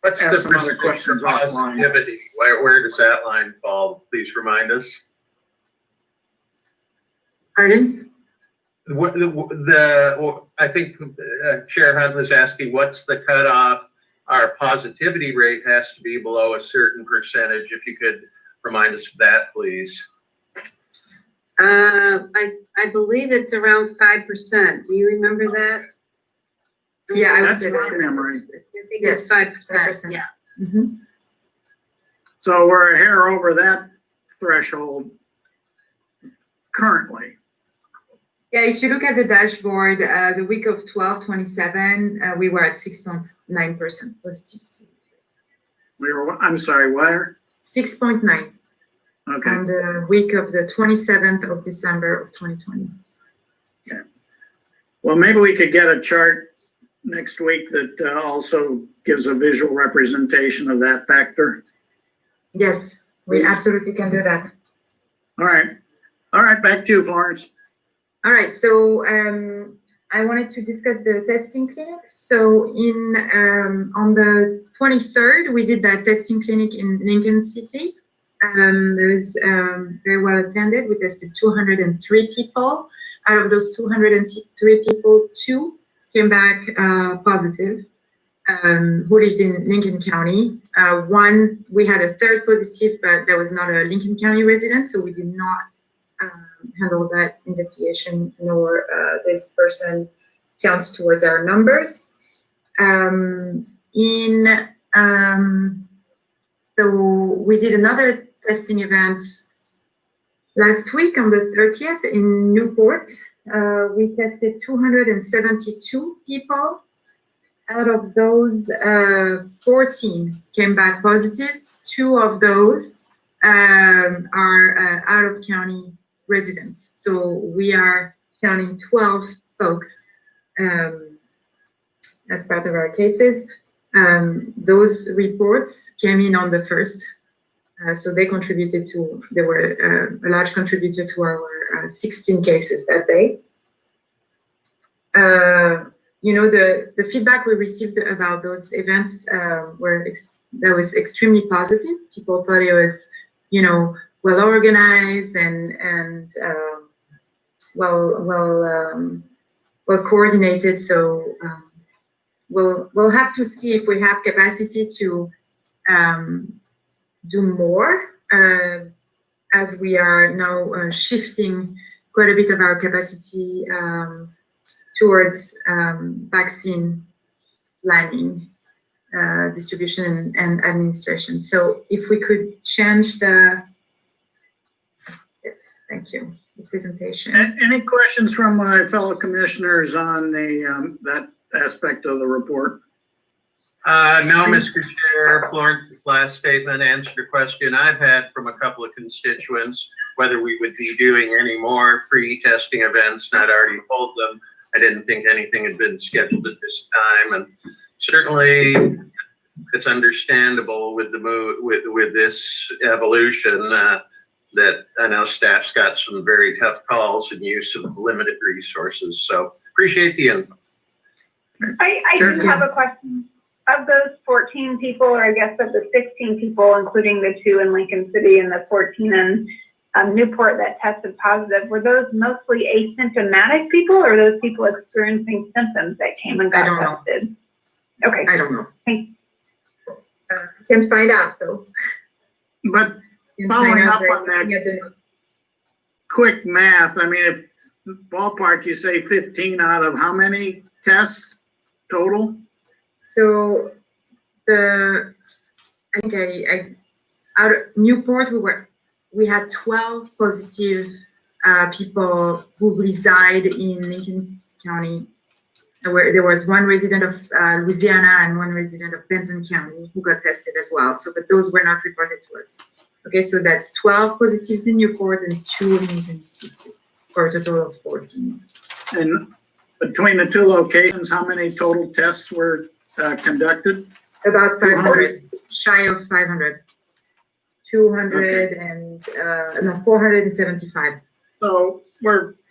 What's ask the some other percentage questions of offline. positivity? Where does that line fall? Please remind us. Pardon? I think Chair Hunt was asking, what's the cutoff? Our positivity rate has to be below a certain percentage. If you could remind us of that, please. I believe it's around 5%. Do you remember that? Yeah, I would That's say my that. memory. I think it's 5%. 5%. Yeah. Mhm. So we're a hair over that threshold currently. Yeah, if you look at the dashboard, the week of 12/27, we were at 6.9% positivity. I'm sorry, where? 6.9 Okay. on the week of the 27th of December of 2020. Well, maybe we could get a chart next week that also gives a visual representation of that factor. Yes, we absolutely can do that. All right. All right, back to you, Florence. All right, so I wanted to discuss the testing clinics. So on the 23rd, we did that testing clinic in Lincoln City. It was very well attended. We tested 203 people. Out of those 203 people, 2 came back positive, who lived in Lincoln County. 1, we had a 3rd positive, but that was not a Lincoln County resident, so we did not handle that investigation, nor this person counts towards our numbers. So we did another testing event last week on the 30th in Newport. We tested 272 people. Out of those, 14 came back positive. 2 of those are out of county residents. So we are counting 12 folks as part of our cases. Those reports came in on the 1st. So they were a large contributor to our 16 cases that day. The feedback we received about those events was extremely positive. People thought it was, well organized and well coordinated. So we'll have to see if we have capacity to do more as we are now shifting quite a bit of our capacity towards vaccine planning, distribution and administration. So if we could change yes, thank you, the presentation. Any questions from my fellow commissioners on that aspect of the report? No, Mr. Chair, Florence's last statement answered a question I've had from a couple of constituents, whether we would be doing any more free testing events, and I'd already told them I didn't think anything had been scheduled at this time, and certainly it's understandable with the with this evolution that I know staff's got some very tough calls and use of limited resources, so appreciate the info. I do have a question. Of those 14 people, or I guess of the 16 people, including the 2 in Lincoln City and the 14 in Newport that tested positive, were those mostly asymptomatic people, or those people experiencing symptoms that came and got tested? Okay. I don't know. Thanks. Can find out though. But following up on that quick math, I mean, if ballpark, you say 15 out of how many tests total? So I think out of Newport, we had 12 positive people who reside in Lincoln County, where there was 1 resident of Louisiana and 1 resident of Benton County who got tested as well. So, but those were not reported to us. Okay, so that's 12 positives in Newport and 2 in Lincoln City for a total of 14. And between the 2 locations, how many total tests were conducted? About 500, shy of 500. 200 and 475. So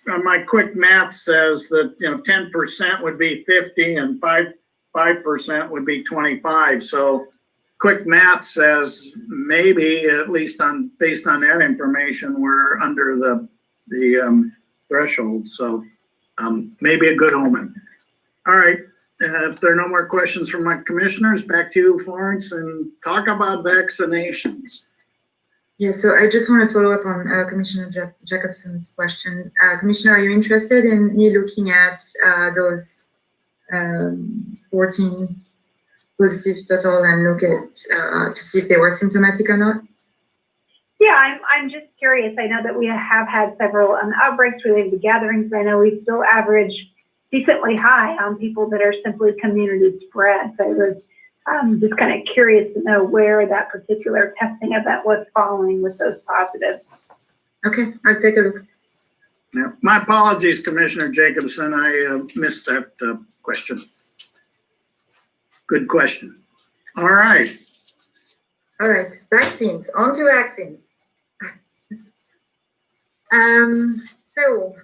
my quick math says that 10% would be 50 and 5% would be 25. So quick math says maybe, at least based on that information, we're under the threshold. So maybe a good omen. All right. If there are no more questions from my commissioners, back to you, Florence, and talk about vaccinations. Yeah, so I just want to follow up on Commissioner Jacobson's question. Commissioner, are you interested in me looking at those 14 positive total and look at to see if they were symptomatic or not? Yeah, I'm just curious. I know that we have had several outbreaks related to gatherings. I know we still average decently high on people that are simply community spread. So I was just kind of curious to know where that particular testing event was falling with those positives. Okay, I'll take a look. Yeah, my apologies, Commissioner Jacobson. I missed that question. Good question. All right. All right, vaccines. On to vaccines. So,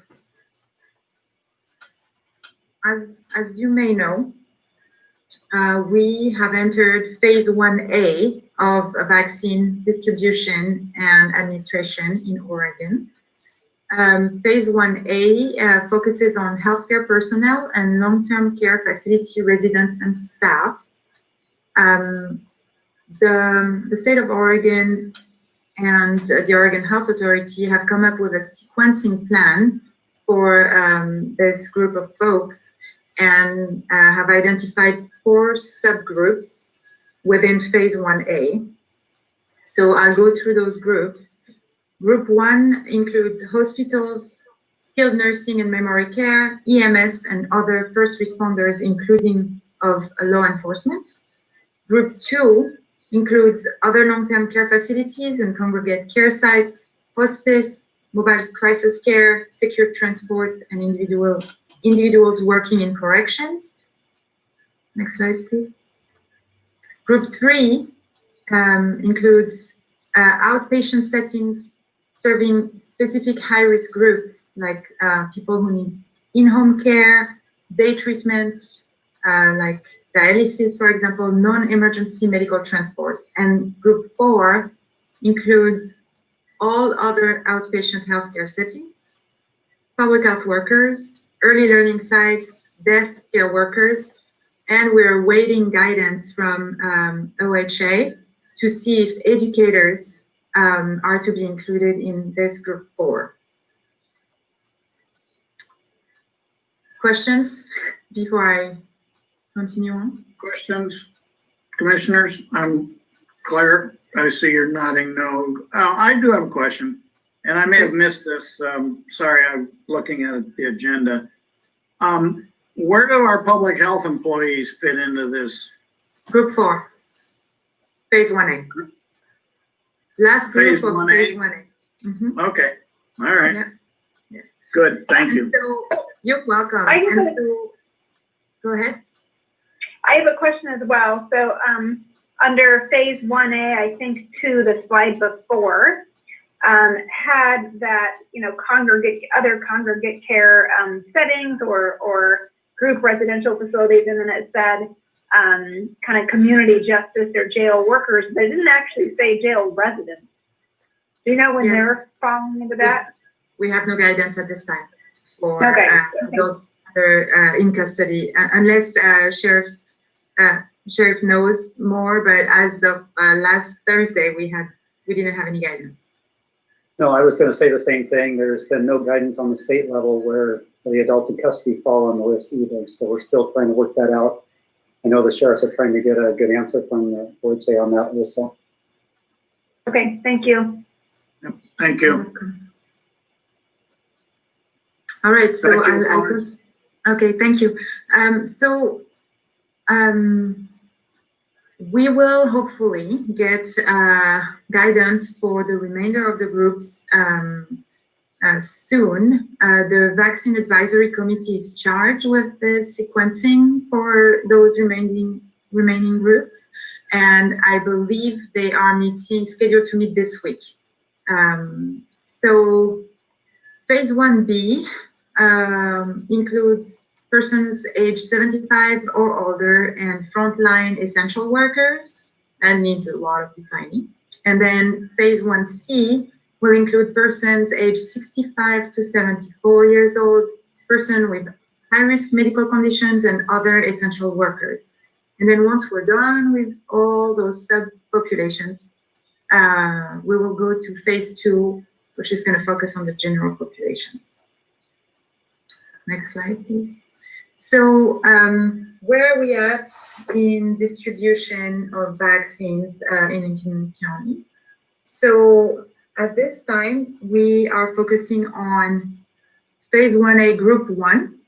as you may know, we have entered phase 1A of vaccine distribution and administration in Oregon. Phase 1A focuses on healthcare personnel and long-term care facility residents and staff. The state of Oregon and the Oregon Health Authority have come up with a sequencing plan for this group of folks and have identified 4 subgroups within phase 1A. So I'll go through those groups. Group 1 includes hospitals, skilled nursing and memory care, EMS, and other first responders, including of law enforcement. Group 2 includes other long-term care facilities and congregate care sites, hospice, mobile crisis care, secure transport, and individuals working in corrections. Next slide, please. Group 3 includes outpatient settings serving specific high-risk groups like people who need in-home care, day treatment, like dialysis, for example, non-emergency medical transport. And Group 4 includes all other outpatient healthcare settings, public health workers, early learning sites, death care workers, and we're awaiting guidance from OHA to see if educators are to be included in this Group 4. Questions before I continue on? Questions, commissioners? Claire, I see you're nodding no. I do have a question, and I may have missed this. Sorry, I'm looking at the agenda. Where do our public health employees fit into this? Group 4, Phase 1A. Last group Phase of 1A? Phase 1A. Mhm. Okay, all right. Yep. Yeah. Good, thank you. And so, you're welcome. I have And a- so, go ahead. I have a question as well. So, under phase 1A, I think to the slide before, had that, other congregate care settings or group residential facilities, and then it said kind of community justice or jail workers, but it didn't actually say jail residents. Do you know when Yes. they're falling into that? We have no guidance at this time for Okay. adults that are in custody, unless sheriff knows more. But as of last Thursday, we didn't have any guidance. No, I was going to say the same thing. There's been no guidance on the state level where the adults in custody fall on the list either. So we're still trying to work that out. I know the sheriffs are trying to get a good answer from the OHA on that also. Okay, thank you. Thank You're you. welcome. All right, so Thank you, I'll Florence. okay, thank you. We will hopefully get guidance for the remainder of the groups soon. The Vaccine Advisory Committee is charged with the sequencing for those remaining groups, and I believe they are scheduled to meet this week. So phase 1B includes persons age 75 or older and frontline essential workers, and needs a lot of defining. And then phase 1C will include persons age 65 to 74 years old, person with high-risk medical conditions, and other essential workers. And then once we're done with all those subpopulations, we will go to phase 2, which is going to focus on the general population. Next slide, please. So where are we at in distribution of vaccines in Lincoln County? So at this time, we are focusing on phase 1A, group 1.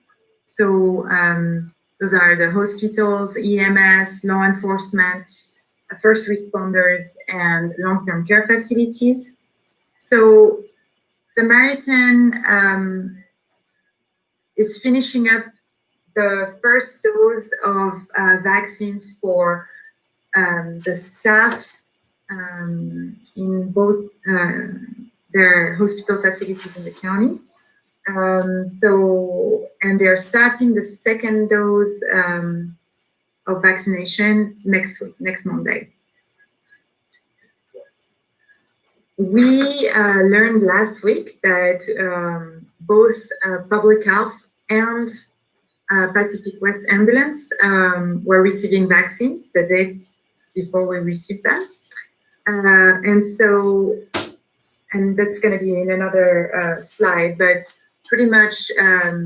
So those are the hospitals, EMS, law enforcement, first responders, and long-term care facilities. So Samaritan is finishing up the first dose of vaccines for the staff in both their hospital facilities in the county. And they're starting the second dose of vaccination next week, next Monday. We learned last week that both public health and Pacific West Ambulance were receiving vaccines the day before we received them. And that's going to be in another slide, but pretty much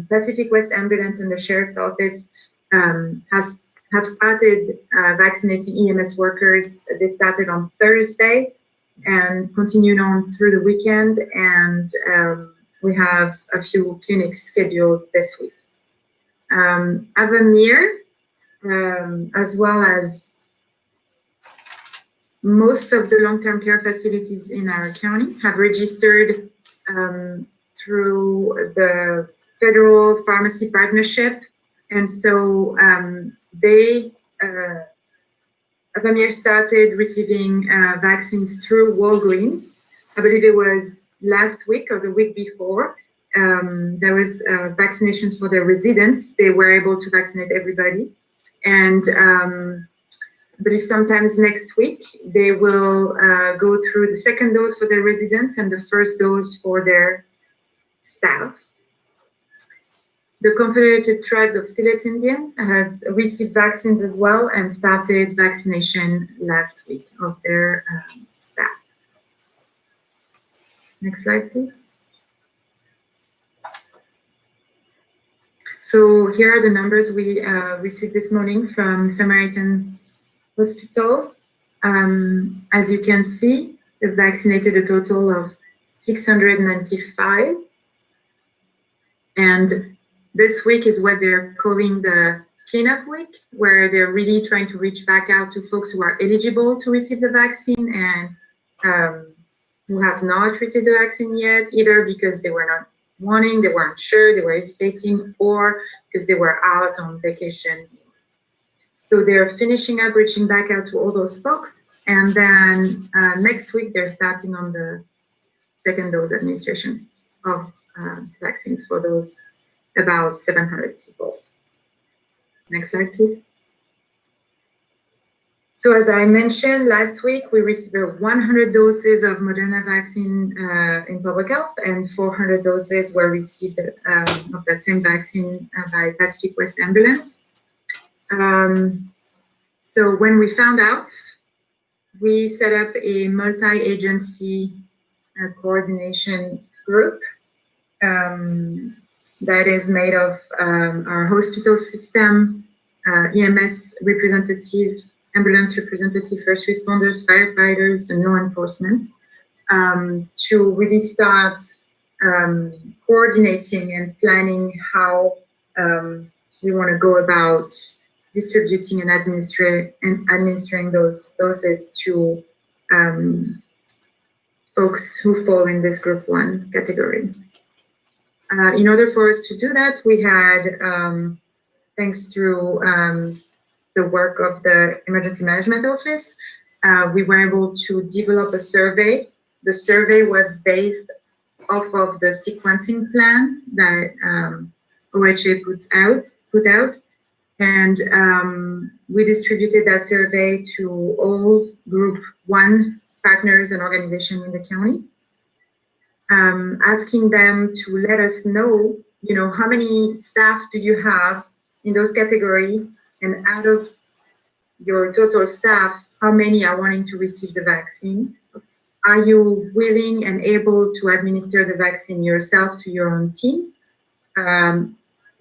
Pacific West Ambulance and the Sheriff's Office have started vaccinating EMS workers. They started on Thursday and continued on through the weekend, and we have a few clinics scheduled this week. Avamere, as well as most of the long-term care facilities in our county, have registered through the Federal Pharmacy Partnership. And so they Pamir started receiving vaccines through Walgreens. I believe it was last week or the week before. There was vaccinations for their residents. They were able to vaccinate everybody. And I believe sometimes next week, they will go through the second dose for their residents and the first dose for their staff. The Confederated Tribes of Siletz Indians has received vaccines as well and started vaccination last week of their staff. Next slide, please. So here are the numbers we received this morning from Samaritan Hospital. As you can see, they've vaccinated a total of 695. And this week is what they're calling the cleanup week, where they're really trying to reach back out to folks who are eligible to receive the vaccine and who have not received the vaccine yet, either because they were not wanting, they weren't sure, they were hesitating, or because they were out on vacation. So they're finishing up, reaching back out to all those folks. And then next week, they're starting on the second dose administration of vaccines for those about 700 people. Next slide, please. So as I mentioned last week, we received 100 doses of Moderna vaccine in public health, and 400 doses were received of that same vaccine by Pacific West Ambulance. So when we found out, we set up a multi-agency coordination group that is made of our hospital system, EMS representative, ambulance representative, first responders, firefighters, and law enforcement, to really start coordinating and planning how we want to go about distributing and administering those doses to folks who fall in this group 1 category. In order for us to do that, we had, thanks through the work of the Emergency Management Office, we were able to develop a survey. The survey was based off of the sequencing plan that OHA put out. And we distributed that survey to all Group 1 partners and organizations in the county, asking them to let us know, how many staff do you have in those categories, and out of your total staff, how many are wanting to receive the vaccine? Are you willing and able to administer the vaccine yourself to your own team?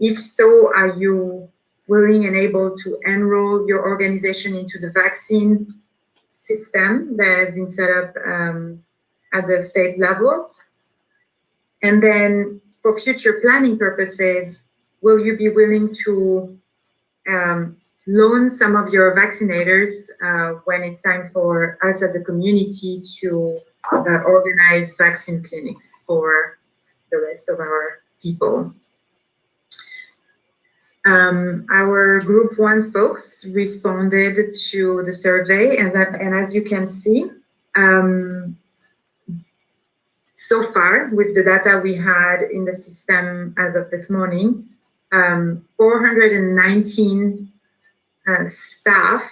If so, are you willing and able to enroll your organization into the vaccine system that has been set up at the state level? And then for future planning purposes, will you be willing to loan some of your vaccinators when it's time for us as a community to organize vaccine clinics for the rest of our people? Our Group 1 folks responded to the survey, and as you can see, so far with the data we had in the system as of this morning, 419 staff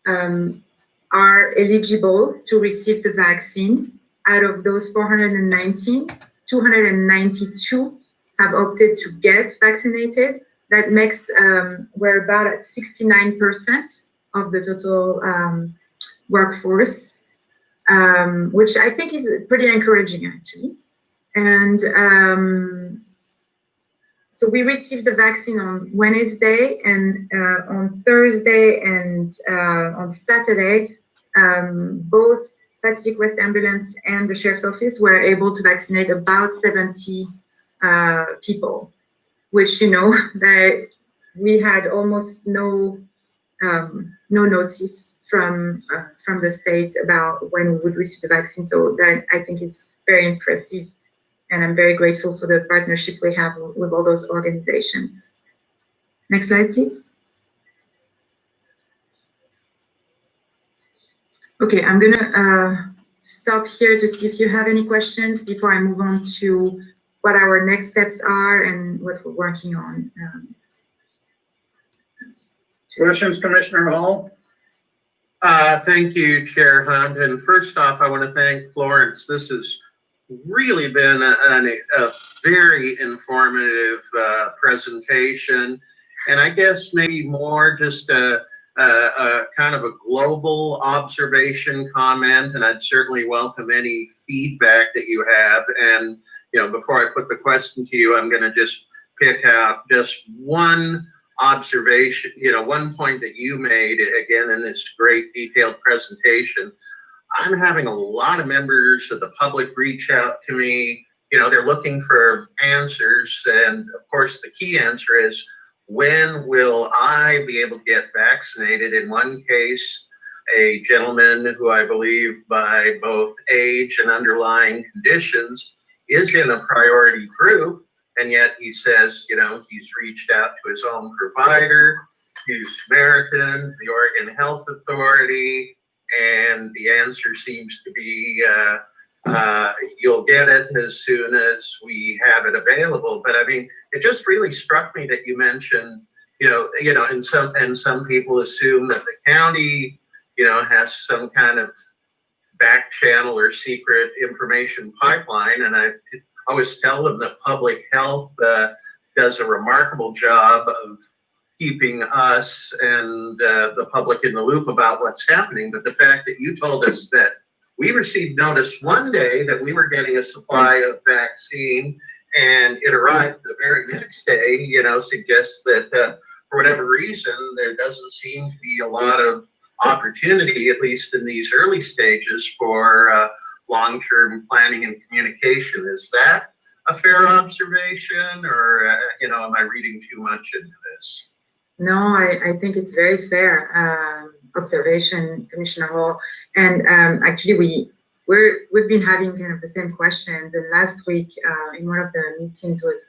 are eligible to receive the vaccine. Out of those 419, 292 have opted to get vaccinated. That makes, we're about at 69% of the total workforce, which I think is pretty encouraging, actually. And so we received the vaccine on Wednesday, and on Thursday and on Saturday, both Pacific West Ambulance and the Sheriff's Office were able to vaccinate about 70 people, which, that we had almost no notice from the state about when we would receive the vaccine. So that, I think, is very impressive. And I'm very grateful for the partnership we have with all those organizations. Next slide, please. Okay, I'm gonna stop here to see if you have any questions before I move on to what our next steps are and what we're working on. Questions, Commissioner Hall? Thank you, Chair Hunt. And first off, I want to thank Florence. This has really been a very informative presentation. And I guess maybe more just a kind of a global observation comment, and I'd certainly welcome any feedback that you have. And, you know, before I put the question to you, I'm going to just pick out just one observation, you know, one point that you made again in this great detailed presentation. I'm having a lot of members of the public reach out to me. You know, they're looking for answers, and of course the key answer is, when will I be able to get vaccinated? In one case, a gentleman who I believe by both age and underlying conditions is in a priority group, and yet he says, you know, he's reached out to his own provider, to Samaritan, the Oregon Health Authority, and the answer seems to be, you'll get it as soon as we have it available. But I mean, it just really struck me that you mentioned, you know, and some people assume that the county, you know, has some kind of back channel or secret information pipeline. And I always tell them that public health does a remarkable job of keeping us and the public in the loop about what's happening. But the fact that you told us that we received notice one day that we were getting a supply of vaccine and it arrived the very next day, you know, suggests that for whatever reason, there doesn't seem to be a lot of opportunity, at least in these early stages, for long-term planning and communication. Is that a fair observation, or, you know, am I reading too much into this? No, I think it's very fair observation, Commissioner Hall. And actually, we've been having kind of the same questions. And last week, in one of the meetings with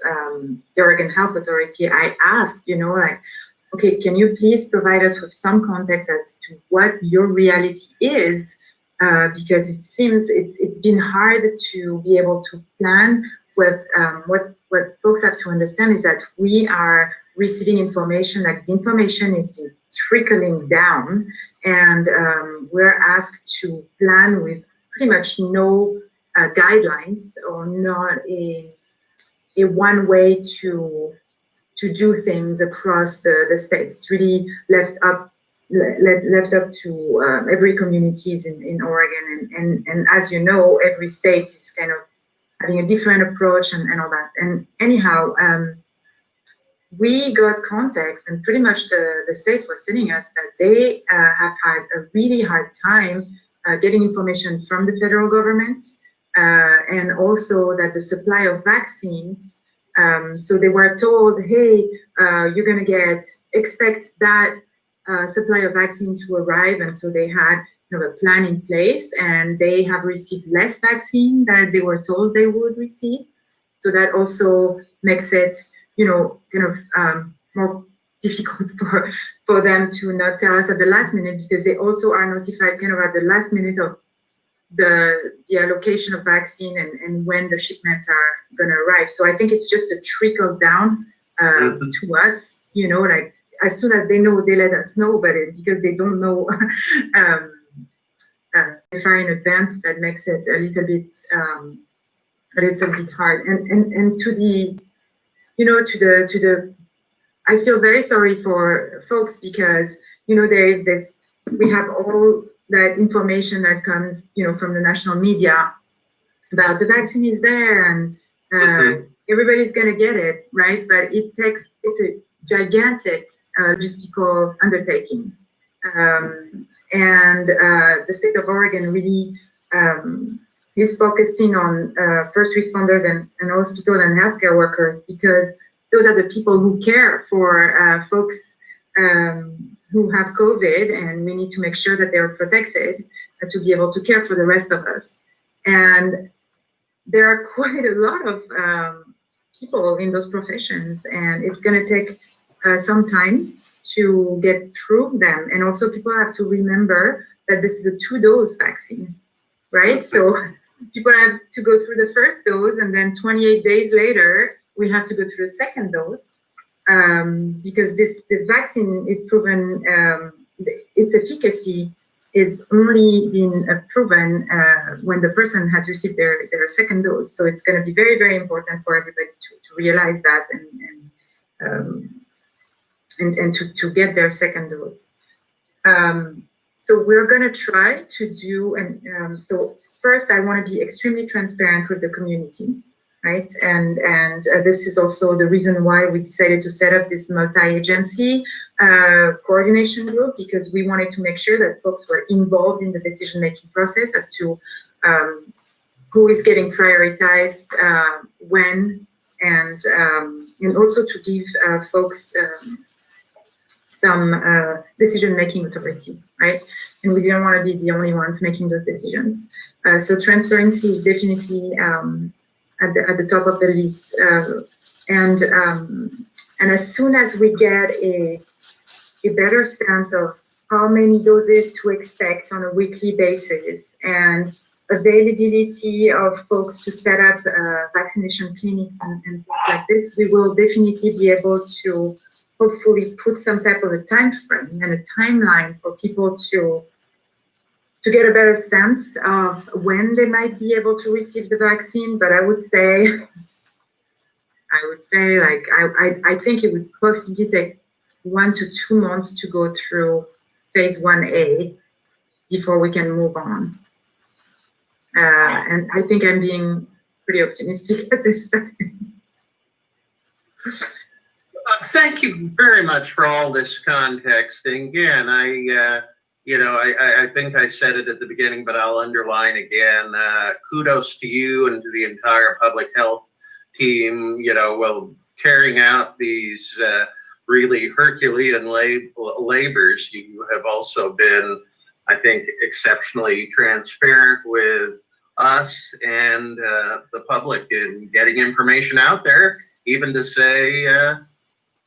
the Oregon Health Authority, I asked, you know, like, okay, can you please provide us with some context as to what your reality is? Because it seems it's been hard to be able to plan with what folks have to understand is that we are receiving information, like the information is being trickling down, and we're asked to plan with pretty much no guidelines or not a one way to do things across the state. It's really left up to every communities in Oregon, and as you know, every state is kind of having a different approach and all that. And anyhow, we got context, and pretty much the state was telling us that they have had a really hard time getting information from the federal government, and also that the supply of vaccines, so they were told, hey, you're going to expect that supply of vaccine to arrive, and so they had a plan in place, and they have received less vaccine than they were told they would receive. So that also makes it, more difficult for them to not tell us at the last minute, because they also are notified kind of at the last minute of the allocation of vaccine and when the shipments are going to arrive. So I think it's just a trickle down to us, like as soon as they know, they let us know, but because they don't know far in advance, that makes it a little bit hard. And to the I feel very sorry for folks, because there is this, we have all that information that comes from the national media about the vaccine is there, and everybody's going to get it, right? But it's a gigantic logistical undertaking, and the state of Oregon really is focusing on first responders and hospital and healthcare workers, because those are the people who care for folks who have COVID, and we need to make sure that they're protected to be able to care for the rest of us. And there are quite a lot of people in those professions, and it's going to take some time to get through them. And also people have to remember that this is a 2-dose vaccine, right? So people have to go through the first dose, and then 28 days later, we have to go through the second dose, because this vaccine is proven, its efficacy is only been proven when the person has received their second dose. So it's going to be very, very important for everybody to realize that and to get their second dose. So we're going to try to do, and so first I want to be extremely transparent with the community, right? And this is also the reason why we decided to set up this multi-agency coordination group, because we wanted to make sure that folks were involved in the decision-making process as to who is getting prioritized, when, and also to give folks some decision-making authority, right? And we didn't want to be the only ones making those decisions. So transparency is definitely at the top of the list. And as soon as we get a better sense of how many doses to expect on a weekly basis and availability of folks to set up vaccination clinics and things like this, we will definitely be able to hopefully put some type of a time frame and a timeline for people to get a better sense of when they might be able to receive the vaccine. But I would say like I think it would possibly take 1 to 2 months to go through phase 1A before we can move on. And I think I'm being pretty optimistic at this time. Thank you very much for all this context. And again, I think I said it at the beginning, but I'll underline again, kudos to you and to the entire public health team, carrying out these really Herculean labors. You have also been, I think, exceptionally transparent with us and the public in getting information out there, even to say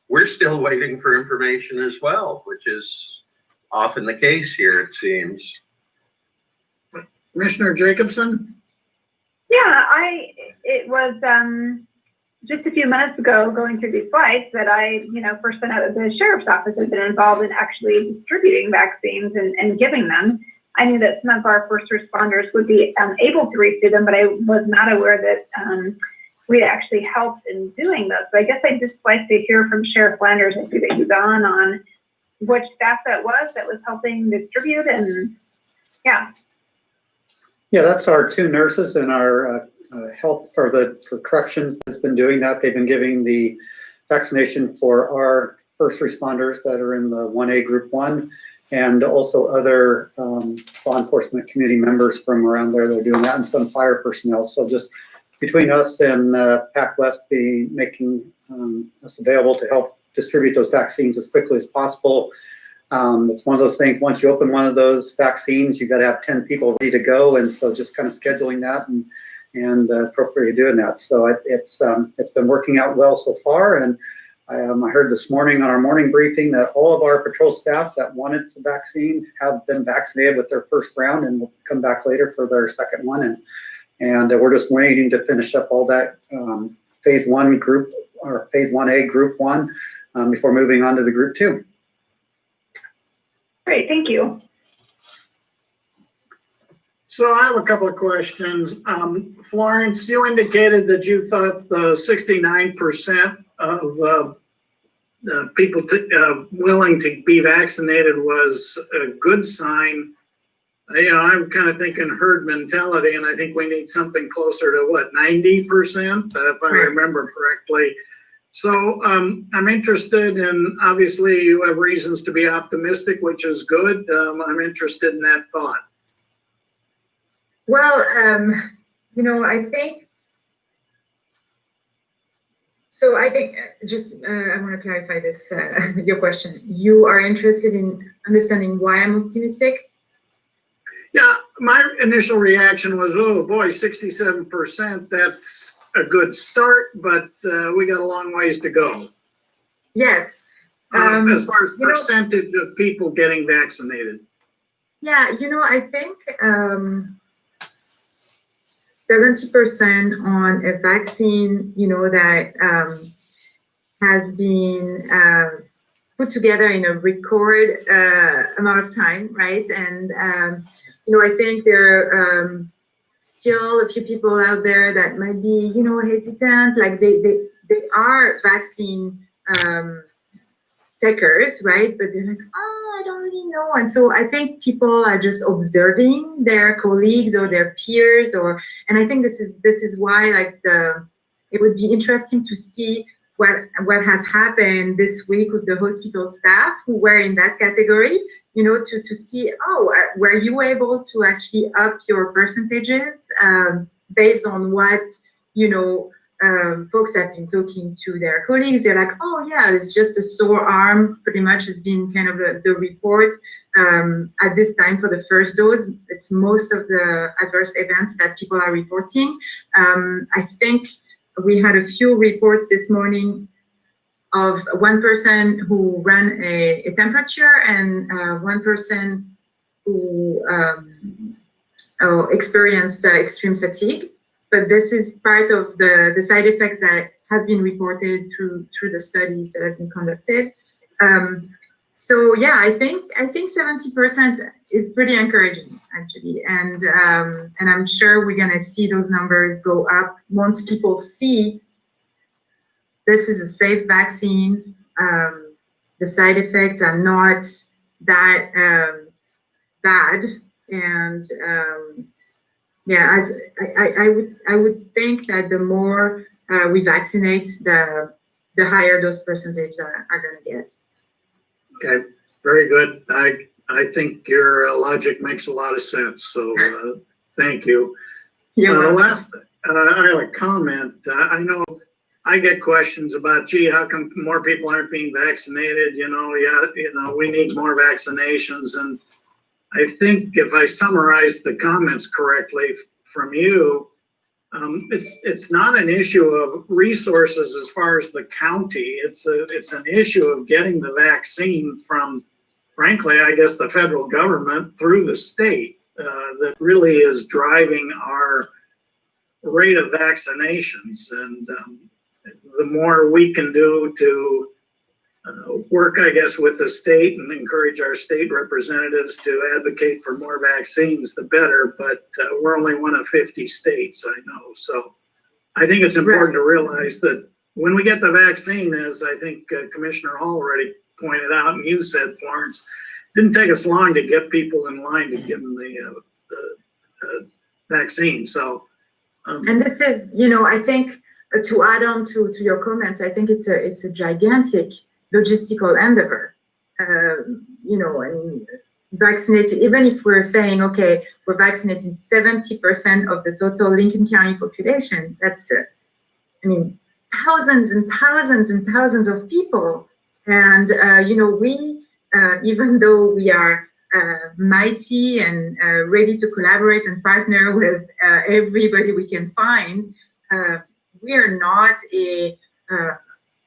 we're still waiting for information as well, which is often the case here, it seems. Commissioner Jacobson? Yeah, it was just a few minutes ago going through these slides that I, first sent out the sheriff's office has been involved in actually distributing vaccines and giving them. I knew that some of our first responders would be able to receive them, but I was not aware that we actually helped in doing this. So I guess I'd just like to hear from Sheriff Landers. I see that he's on which staff that was helping distribute, and yeah. Yeah, that's our 2 nurses and our health for corrections has been doing that. They've been giving the vaccination for our first responders that are in the 1A Group 1, and also other law enforcement community members from around there. They're doing that, and some fire personnel. So just between us and PAC West be making us available to help distribute those vaccines as quickly as possible. It's one of those things, once you open one of those vaccines, you've got to have 10 people ready to go. And so just kind of scheduling that and appropriately doing that. So it's been working out well so far. And I heard this morning on our morning briefing that all of our patrol staff that wanted the vaccine have been vaccinated with their first round and will come back later for their second one. And we're just waiting to finish up all that phase 1 group or phase 1A Group 1 before moving on to the Group 2. Great, thank you. So I have a couple of questions. Florence, you indicated that you thought the 69% of the people willing to be vaccinated was a good sign. I'm kind of thinking herd mentality, and I think we need something closer to what, 90%, if I remember correctly. So I'm interested in, obviously you have reasons to be optimistic, which is good. I'm interested in that thought. Well, I think, so I think I want to clarify this, your question. You are interested in understanding why I'm optimistic? Yeah, my initial reaction was, oh boy, 67%, that's a good start, but we got a long ways to go. Yes. As far as percentage of people getting vaccinated. Yeah, I think 70% on a vaccine, that has been put together in a record amount of time, right? And I think there are still a few people out there that might be, hesitant, like they are vaccine takers, right? But they're like, oh, I don't really know. And so I think people are just observing their colleagues or their peers, and I think this is why it would be interesting to see what has happened this week with the hospital staff who were in that category, to see, were you able to actually up your percentages based on what, folks have been talking to their colleagues. They're like, oh yeah, it's just a sore arm, pretty much has been kind of the report at this time for the first dose. It's most of the adverse events that people are reporting. I think we had a few reports this morning of one person who ran a temperature and one person who experienced extreme fatigue. But this is part of the side effects that have been reported through the studies that have been conducted. So yeah, I think 70% is pretty encouraging actually, and I'm sure we're gonna see those numbers go up once people see this is a safe vaccine. The side effects are not that bad, and yeah, as I would think that the more we vaccinate, the higher those percentages are going to get. Okay, very good. I think your logic makes a lot of sense. So thank you. Last, I have a comment. I know I get questions about, gee, how come more people aren't being vaccinated? We need more vaccinations. And I think if I summarize the comments correctly from you, it's not an issue of resources as far as the county. It's an issue of getting the vaccine from, frankly, I guess the federal government through the state that really is driving our rate of vaccinations. And the more we can do to work, I guess, with the state and encourage our state representatives to advocate for more vaccines, the better. But we're only one of 50 states, I know. So I think it's important to realize that when we get the vaccine, as I think Commissioner Hall already pointed out, and you said, Florence, it didn't take us long to get people in line to give them the vaccine. So, and this is, I think to add on to your comments, I think it's a gigantic logistical endeavor. And vaccinated, even if we're saying, okay, we're vaccinating 70% of the total Lincoln County population, that's, thousands and thousands and thousands of people. And, we, even though we are mighty and ready to collaborate and partner with everybody we can find, we are not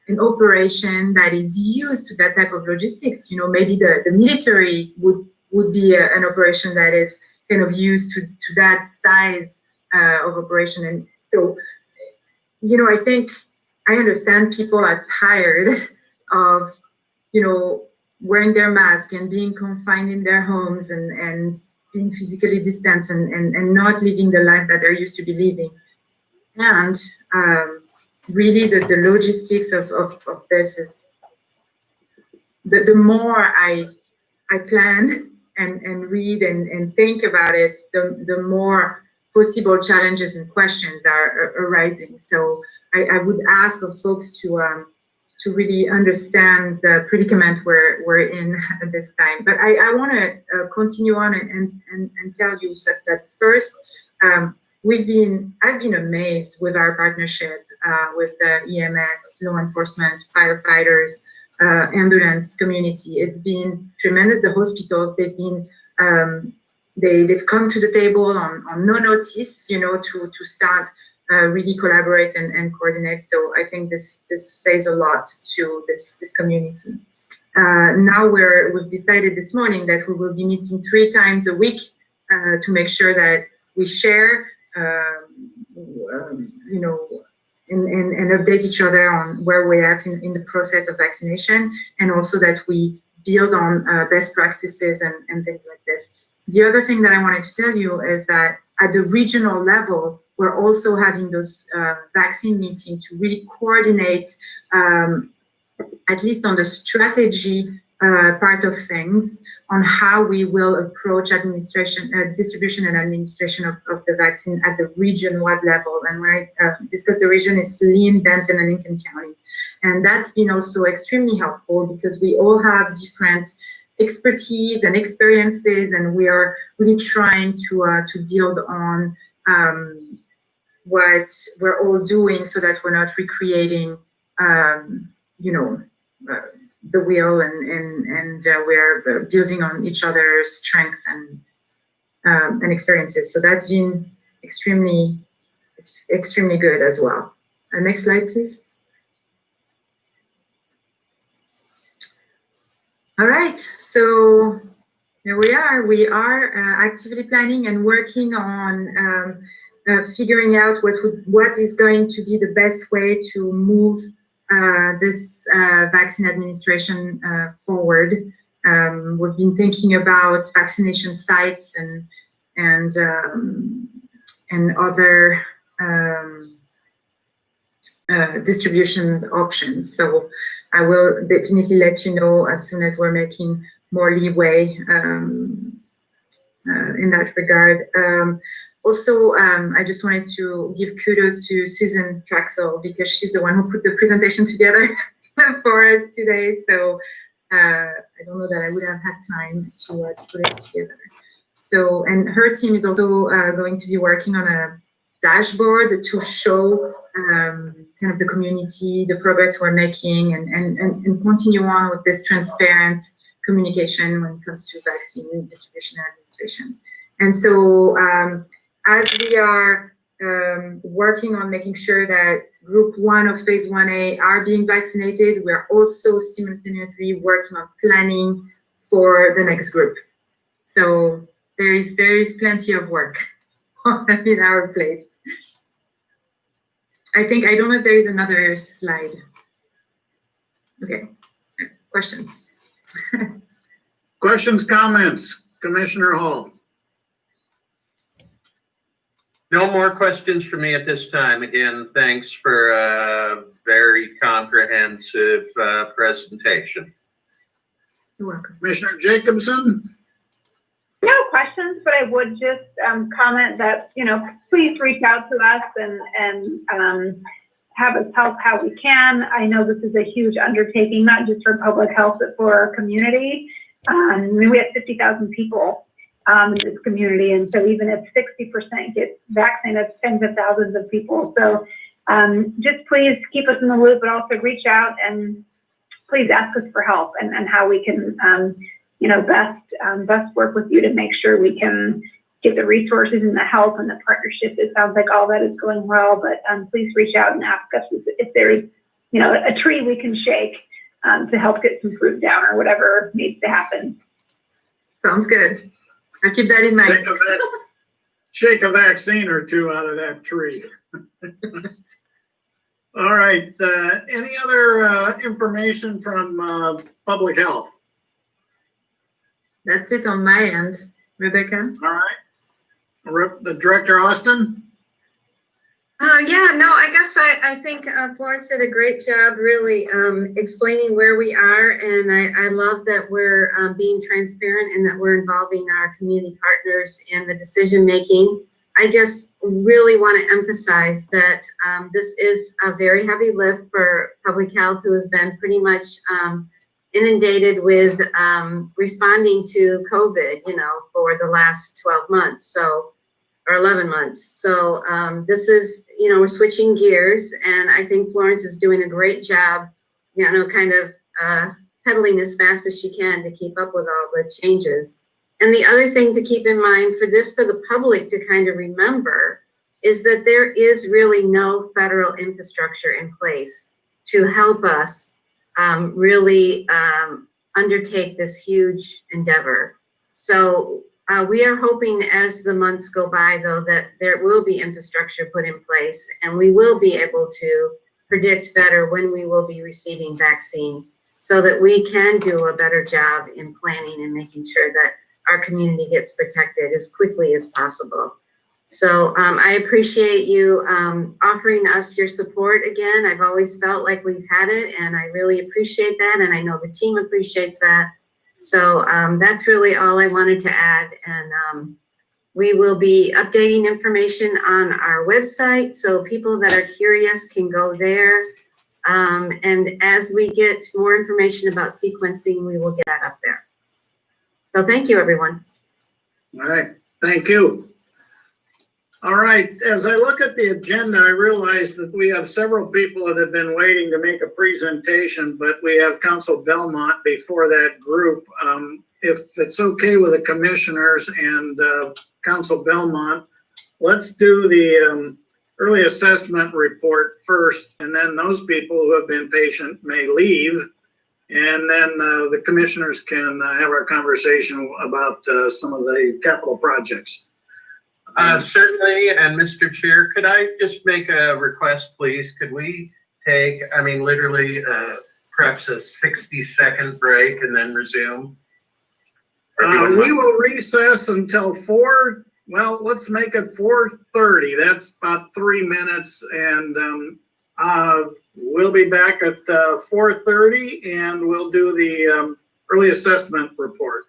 an operation that is used to that type of logistics. Maybe the military would be an operation that is kind of used to that size of operation. And so, I think I understand people are tired of, wearing their mask and being confined in their homes and being physically distanced and not living the life that they're used to be living. And really the logistics of this is, the more I plan and read and think about it, the more possible challenges and questions are arising. So I would ask of folks to really understand the predicament we're in at this time. But I want to continue on and tell you that first, I've been amazed with our partnership with the EMS, law enforcement, firefighters, ambulance community. It's been tremendous. The hospitals, they've been they've come to the table on no notice, to start really collaborate and coordinate. So I think this says a lot to this community. now we've decided this morning that we will be meeting 3 times a week to make sure that we share, you know, and update each other on where we're at in the process of vaccination, and also that we build on best practices and things like this. The other thing that I wanted to tell you is that at the regional level, we're also having those vaccine meetings to really coordinate, at least on the strategy part of things, on how we will approach administration, distribution and administration of the vaccine at the region-wide level. And when I discuss the region, it's Lynn, Benton, and Lincoln County. And that's been also extremely helpful because we all have different expertise and experiences, and we are really trying to build on what we're all doing so that we're not recreating, you know, the wheel, and we're building on each other's strength and experiences. So that's been extremely good as well. Next slide, please. All right, so here we are. We are actively planning and working on figuring out what is going to be the best way to move this vaccine administration forward. We've been thinking about vaccination sites and other distribution options. So I will definitely let you know as soon as we're making more leeway in that regard. Also, I just wanted to give kudos to Susan Traxel because she's the one who put the presentation together for us today. So I don't know that I would have had time to put it together. So, and her team is also going to be working on a dashboard to show kind of the community, the progress we're making, and continue on with this transparent communication when it comes to vaccine distribution and administration. And so as we are working on making sure that group 1 of phase 1A are being vaccinated, we're also simultaneously working on planning for the next group. So there is plenty of work in our plate. I don't know if there is another slide. Okay, questions? Questions, comments, Commissioner Hall? No more questions for me at this time. Again, thanks for a very comprehensive presentation. You're welcome. Commissioner Jacobson? No questions, but I would just comment that, you know, please reach out to us and have us help how we can. I know this is a huge undertaking, not just for public health, but for our community. I mean, we have 50,000 people in this community, and so even if 60% get vaccinated, that's tens of thousands of people. So just please keep us in the loop, but also reach out and please ask us for help and how we can, you know, best work with you to make sure we can get the resources and the help and the partnership. It sounds like all that is going well, but please reach out and ask us if there is, you know, a tree we can shake to help get some fruit down or whatever needs to happen. Sounds good. I'll keep that in mind. Shake a vaccine or two out of that tree. All right, any other information from public health? That's it on my end. Rebecca? All right. The Director Austin? Yeah, no, I guess I think Florence did a great job really explaining where we are, and I love that we're being transparent and that we're involving our community partners in the decision making. I just really want to emphasize that this is a very heavy lift for public health, who has been pretty much inundated with responding to COVID, you know, for the last 12 months. So, or 11 months. So this is, you know, we're switching gears, and I think Florence is doing a great job, you know, kind of pedaling as fast as she can to keep up with all the changes. And the other thing to keep in mind for the public to kind of remember is that there is really no federal infrastructure in place to help us really undertake this huge endeavor. So we are hoping as the months go by, though, that there will be infrastructure put in place and we will be able to predict better when we will be receiving vaccine so that we can do a better job in planning and making sure that our community gets protected as quickly as possible. So I appreciate you offering us your support again. I've always felt like we've had it, and I really appreciate that, and I know the team appreciates that. So that's really all I wanted to add, and we will be updating information on our website, so people that are curious can go there. And as we get more information about sequencing, we will get that up there. So thank you, everyone. All right, thank you. All right, as I look at the agenda, I realize that we have several people that have been waiting to make a presentation, but we have Council Belmont before that group. If it's okay with the commissioners and Council Belmont, let's do the early assessment report first, and then those people who have been patient may leave, and then the commissioners can have our conversation about some of the capital projects. Certainly, and Mr. Chair, could I just make a request, please? Could we take, I mean, literally perhaps a 60-second break and then resume? We will recess until let's make it 4:30. That's about 3 minutes, and we'll be back at 4:30, and we'll do the early assessment report.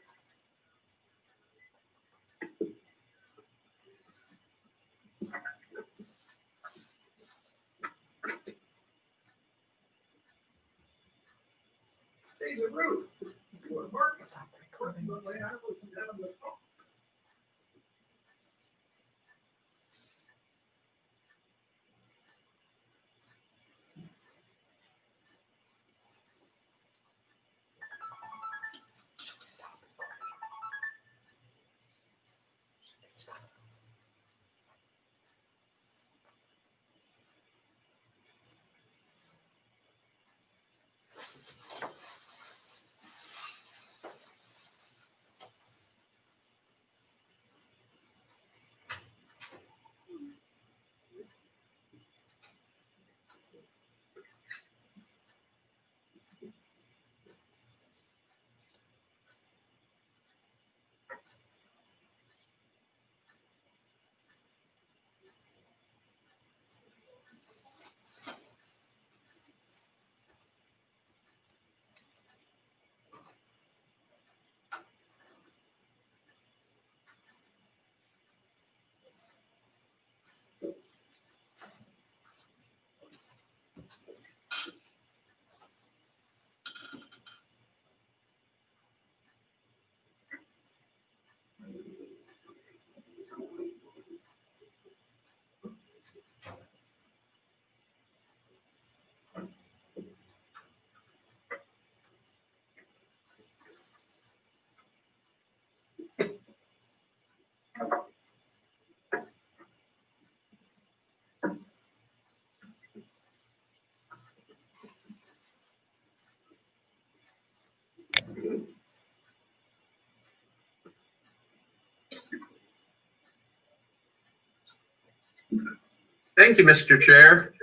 Thank you, Mr. Chair.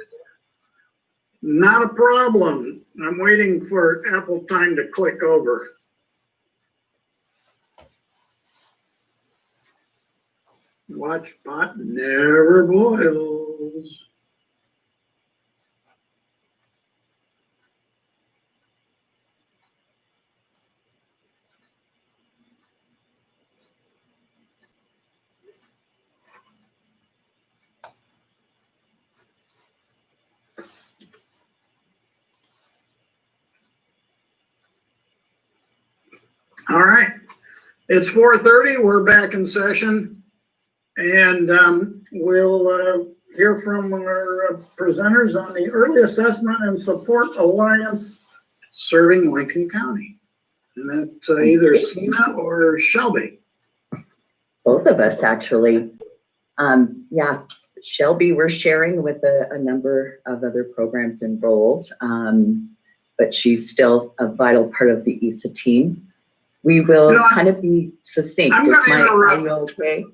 Not a problem. I'm waiting for Apple time to click over. Watch pot never boils. All right, it's 4:30. We're back in session, and we'll hear from our presenters on the Early Assessment and Support Alliance serving Lincoln County. And that's either Sina or Shelby. Both of us, actually. Yeah, Shelby, we're sharing with a number of other programs and roles. but she's still a vital part of the ESA team. We will kind of be succinct. I'm gonna interrupt. Are you okay?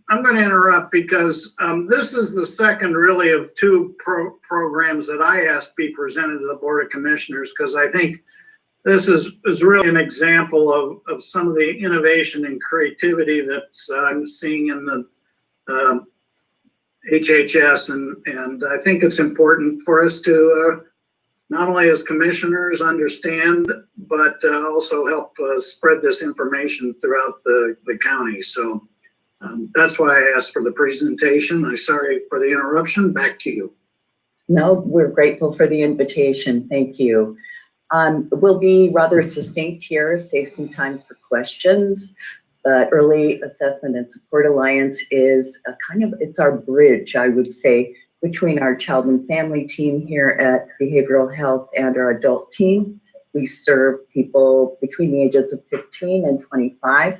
I'm going to interrupt because this is the second really of two programs that I asked be presented to the Board of Commissioners, because I think this is really an example of some of the innovation and creativity that I'm seeing in the HHS, and I think it's important for us to not only as commissioners understand, but also help spread this information throughout the county. So that's why I asked for the presentation. I'm sorry for the interruption. Back to you. No, we're grateful for the invitation. Thank you. We'll be rather succinct here, save some time for questions. The Early Assessment and Support Alliance is it's our bridge, I would say, between our child and family team here at Behavioral Health and our adult team. We serve people between the ages of 15 and 25.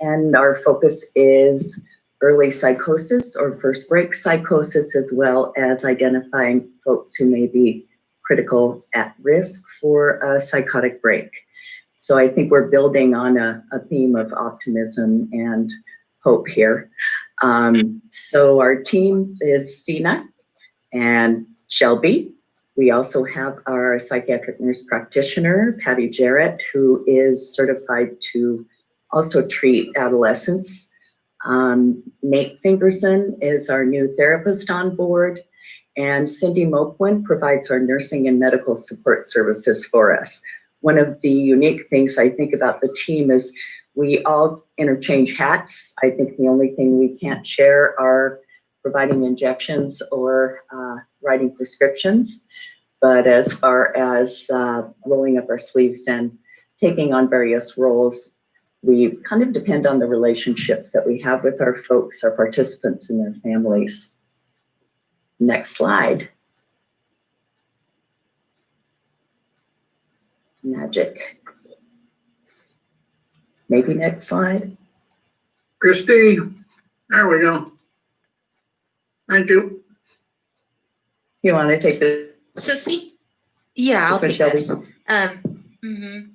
And our focus is early psychosis or first break psychosis, as well as identifying folks who may be critical at risk for a psychotic break. So I think we're building on a theme of optimism and hope here. So our team is Sina and Shelby. We also have our psychiatric nurse practitioner, Patty Jarrett, who is certified to also treat adolescents. Nate Fingerson is our new therapist on board, and Cindy Moquin provides our nursing and medical support services for us. One of the unique things I think about the team is we all interchange hats. I think the only thing we can't share are providing injections or writing prescriptions. But as far as rolling up our sleeves and taking on various roles, we kind of depend on the relationships that we have with our folks, our participants and their families. Next slide. Magic. Maybe next slide. Christy, there we go. Thank you. You want to take the? So I'll take this.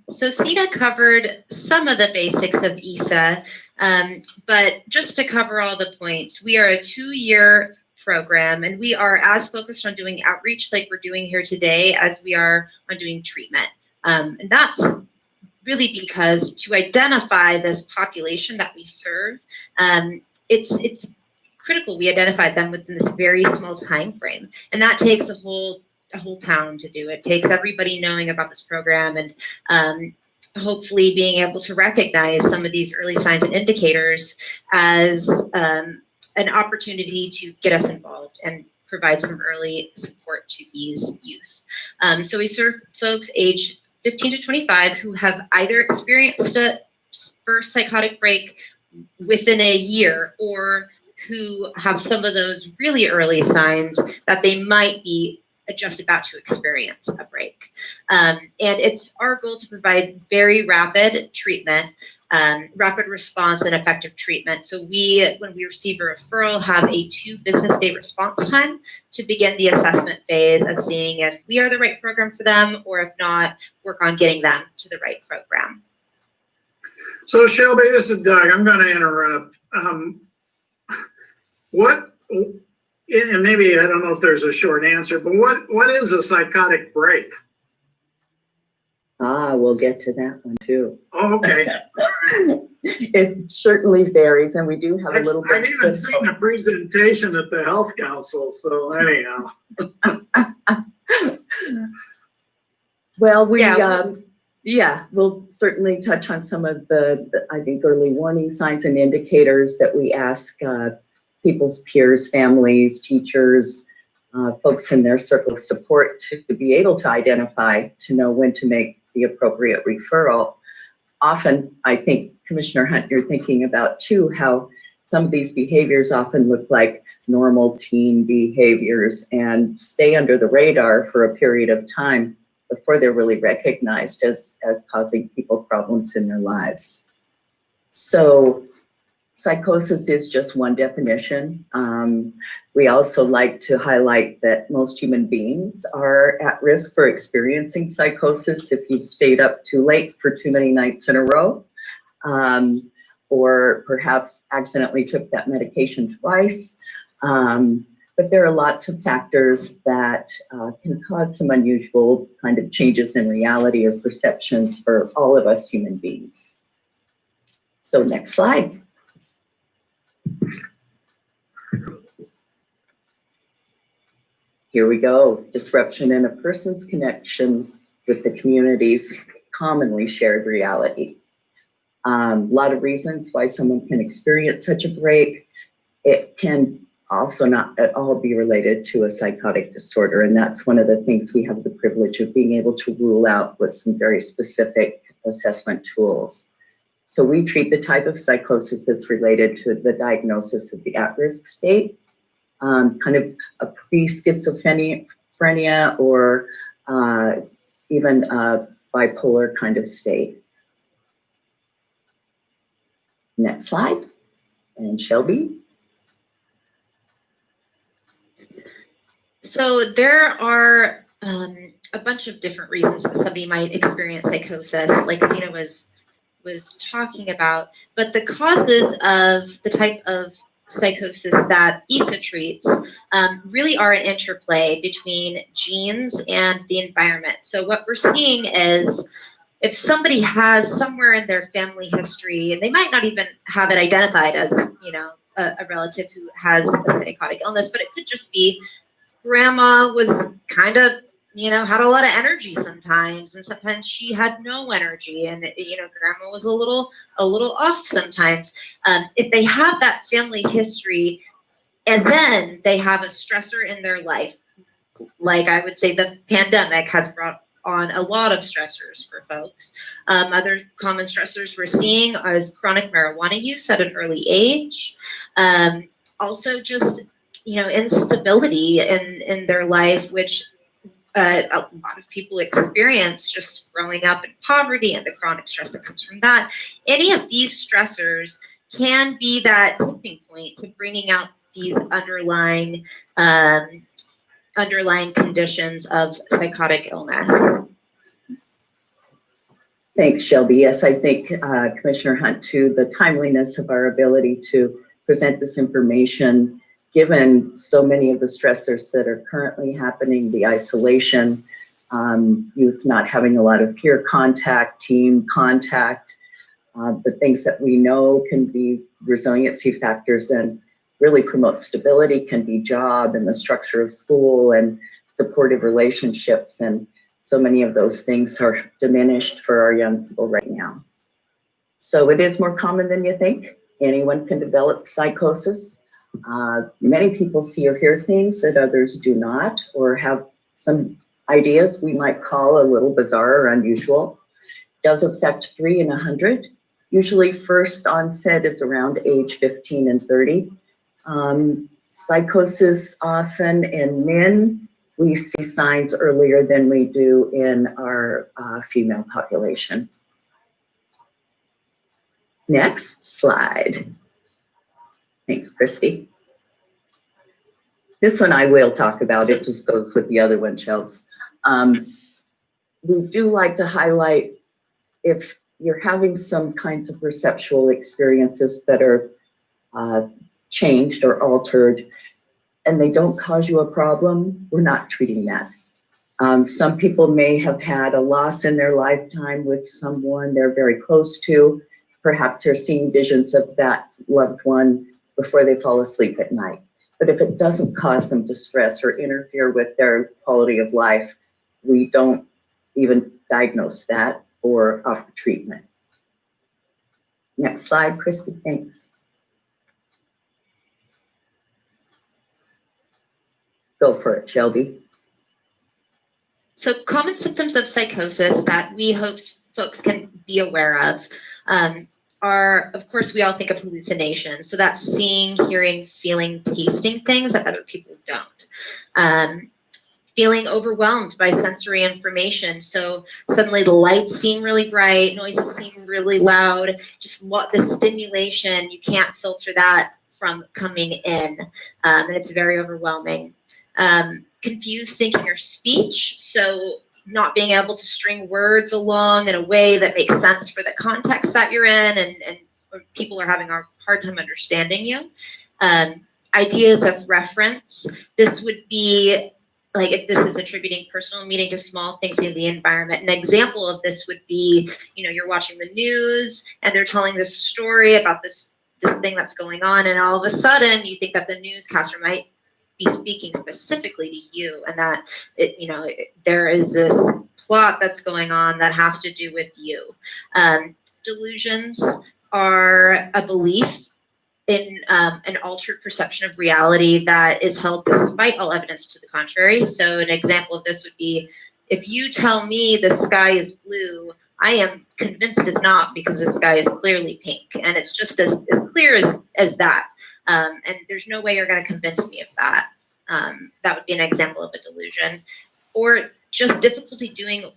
So Sina covered some of the basics of ESA, but just to cover all the points, we are a 2-year program, and we are as focused on doing outreach like we're doing here today as we are on doing treatment. And that's really because to identify this population that we serve, it's critical we identify them within this very small time frame, and that takes a whole town to do it. It takes everybody knowing about this program and hopefully being able to recognize some of these early signs and indicators as an opportunity to get us involved and provide some early support to these youth. So we serve folks age 15 to 25 who have either experienced a first psychotic break within a year or who have some of those really early signs that they might be just about to experience a break. And it's our goal to provide very rapid treatment, rapid response and effective treatment. So when we receive a referral, have a 2 business day response time to begin the assessment phase of seeing if we are the right program for them, or if not, work on getting them to the right program. So Shelby, this is Doug. I'm going to interrupt. And maybe, I don't know if there's a short answer, but what is a psychotic break? We'll get to that one too. Oh, okay. It certainly varies, and we do have a little bit. I've even seen a presentation at the Health Council, so anyhow. Well, we'll certainly touch on some of the I think, early warning signs and indicators that we ask people's peers, families, teachers, folks in their circle of support to be able to identify, to know when to make the appropriate referral. Often, I think, Commissioner Hunt, you're thinking about too, how some of these behaviors often look like normal teen behaviors and stay under the radar for a period of time before they're really recognized as causing people problems in their lives. So Psychosis is just one definition. We also like to highlight that most human beings are at risk for experiencing psychosis if you've stayed up too late for too many nights in a row, or perhaps accidentally took that medication twice. But there are lots of factors that can cause some unusual kind of changes in reality or perceptions for all of us human beings. So next slide. Here we go. Disruption in a person's connection with the community's commonly shared reality. A lot of reasons why someone can experience such a break. It can also not at all be related to a psychotic disorder, and that's one of the things we have the privilege of being able to rule out with some very specific assessment tools. So we treat the type of psychosis that's related to the diagnosis of the at-risk state, kind of a pre-schizophrenia or even a bipolar kind of state. Next slide. And Shelby. So there are a bunch of different reasons that somebody might experience psychosis, like Zena was talking about, but the causes of the type of psychosis that ESA treats really are an interplay between genes and the environment. So what we're seeing is if somebody has somewhere in their family history, and they might not even have it identified as, you know, a relative who has a psychotic illness, but it could just be grandma was kind of, you know, had a lot of energy sometimes, and sometimes she had no energy, and you know, grandma was a little off sometimes. If they have that family history, and then they have a stressor in their life, like I would say the pandemic has brought on a lot of stressors for folks. Other common stressors we're seeing is chronic marijuana use at an early age. Also just, you know, instability in their life, which a lot of people experience just growing up in poverty and the chronic stress that comes from that. Any of these stressors can be that tipping point to bringing out these underlying conditions of psychotic illness. Thanks, Shelby. Yes, I think Commissioner Hunt, too, the timeliness of our ability to present this information, given so many of the stressors that are currently happening, the isolation, youth not having a lot of peer contact, team contact, the things that we know can be resiliency factors and really promote stability can be job and the structure of school and supportive relationships. And so many of those things are diminished for our young people right now. So it is more common than you think. Anyone can develop psychosis. Many people see or hear things that others do not, or have some ideas we might call a little bizarre or unusual. Does affect 3 in 100. Usually first onset is around age 15 and 30. Psychosis often in men, we see signs earlier than we do in our female population. Next slide. Thanks, Christy. This one I will talk about. It just goes with the other one, Shelves. We do like to highlight if you're having some kinds of perceptual experiences that are changed or altered and they don't cause you a problem, we're not treating that. Some people may have had a loss in their lifetime with someone they're very close to. Perhaps they're seeing visions of that loved one before they fall asleep at night. But if it doesn't cause them distress or interfere with their quality of life, we don't even diagnose that or offer treatment. Next slide, Christy, thanks. Go for it, Shelby. So common symptoms of psychosis that we hope folks can be aware of are, of course, we all think of hallucinations. So that's seeing, hearing, feeling, tasting things that other people don't. feeling overwhelmed by sensory information. So suddenly the lights seem really bright, noises seem really loud, just what the stimulation, you can't filter that from coming in, and it's very overwhelming. Confused thinking or speech, so not being able to string words along in a way that makes sense for the context that you're in, and people are having a hard time understanding you. Ideas of reference, this would be like if this is attributing personal meaning to small things in the environment. An example of this would be, you're watching the news and they're telling this story about this thing that's going on, and all of a sudden you think that the newscaster might be speaking specifically to you, and that there is this plot that's going on that has to do with you. Delusions are a belief in an altered perception of reality that is held despite all evidence to the contrary. So an example of this would be, if you tell me the sky is blue, I am convinced it's not, because the sky is clearly pink, and it's just as clear as that. And there's no way you're going to convince me of that. That would be an example of a delusion. Or just difficulty doing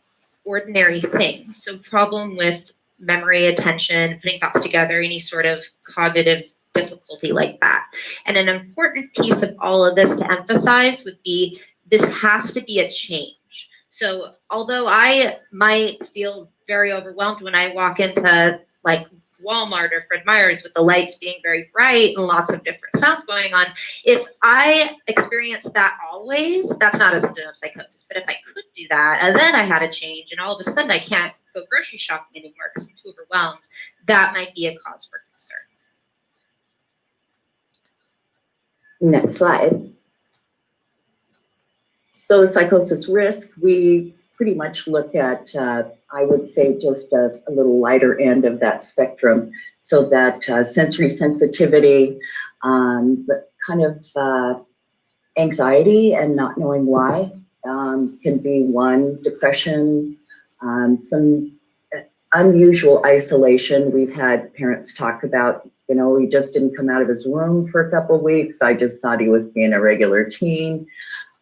ordinary things. So problem with memory, attention, putting thoughts together, any sort of cognitive difficulty like that. And an important piece of all of this to emphasize would be, this has to be a change. So although I might feel very overwhelmed when I walk into like Walmart or Fred Meyer's with the lights being very bright and lots of different sounds going on, if I experience that always, that's not a symptom of psychosis. But if I could do that, and then I had a change, and all of a sudden I can't go grocery shopping anymore because I'm too overwhelmed, that might be a cause for concern. Next slide. So psychosis risk, we pretty much look at, I would say, just a little lighter end of that spectrum, so that sensory sensitivity, but kind of anxiety and not knowing why can be one. Depression, some unusual isolation. We've had parents talk about, he just didn't come out of his room for a couple of weeks. I just thought he was being a regular teen.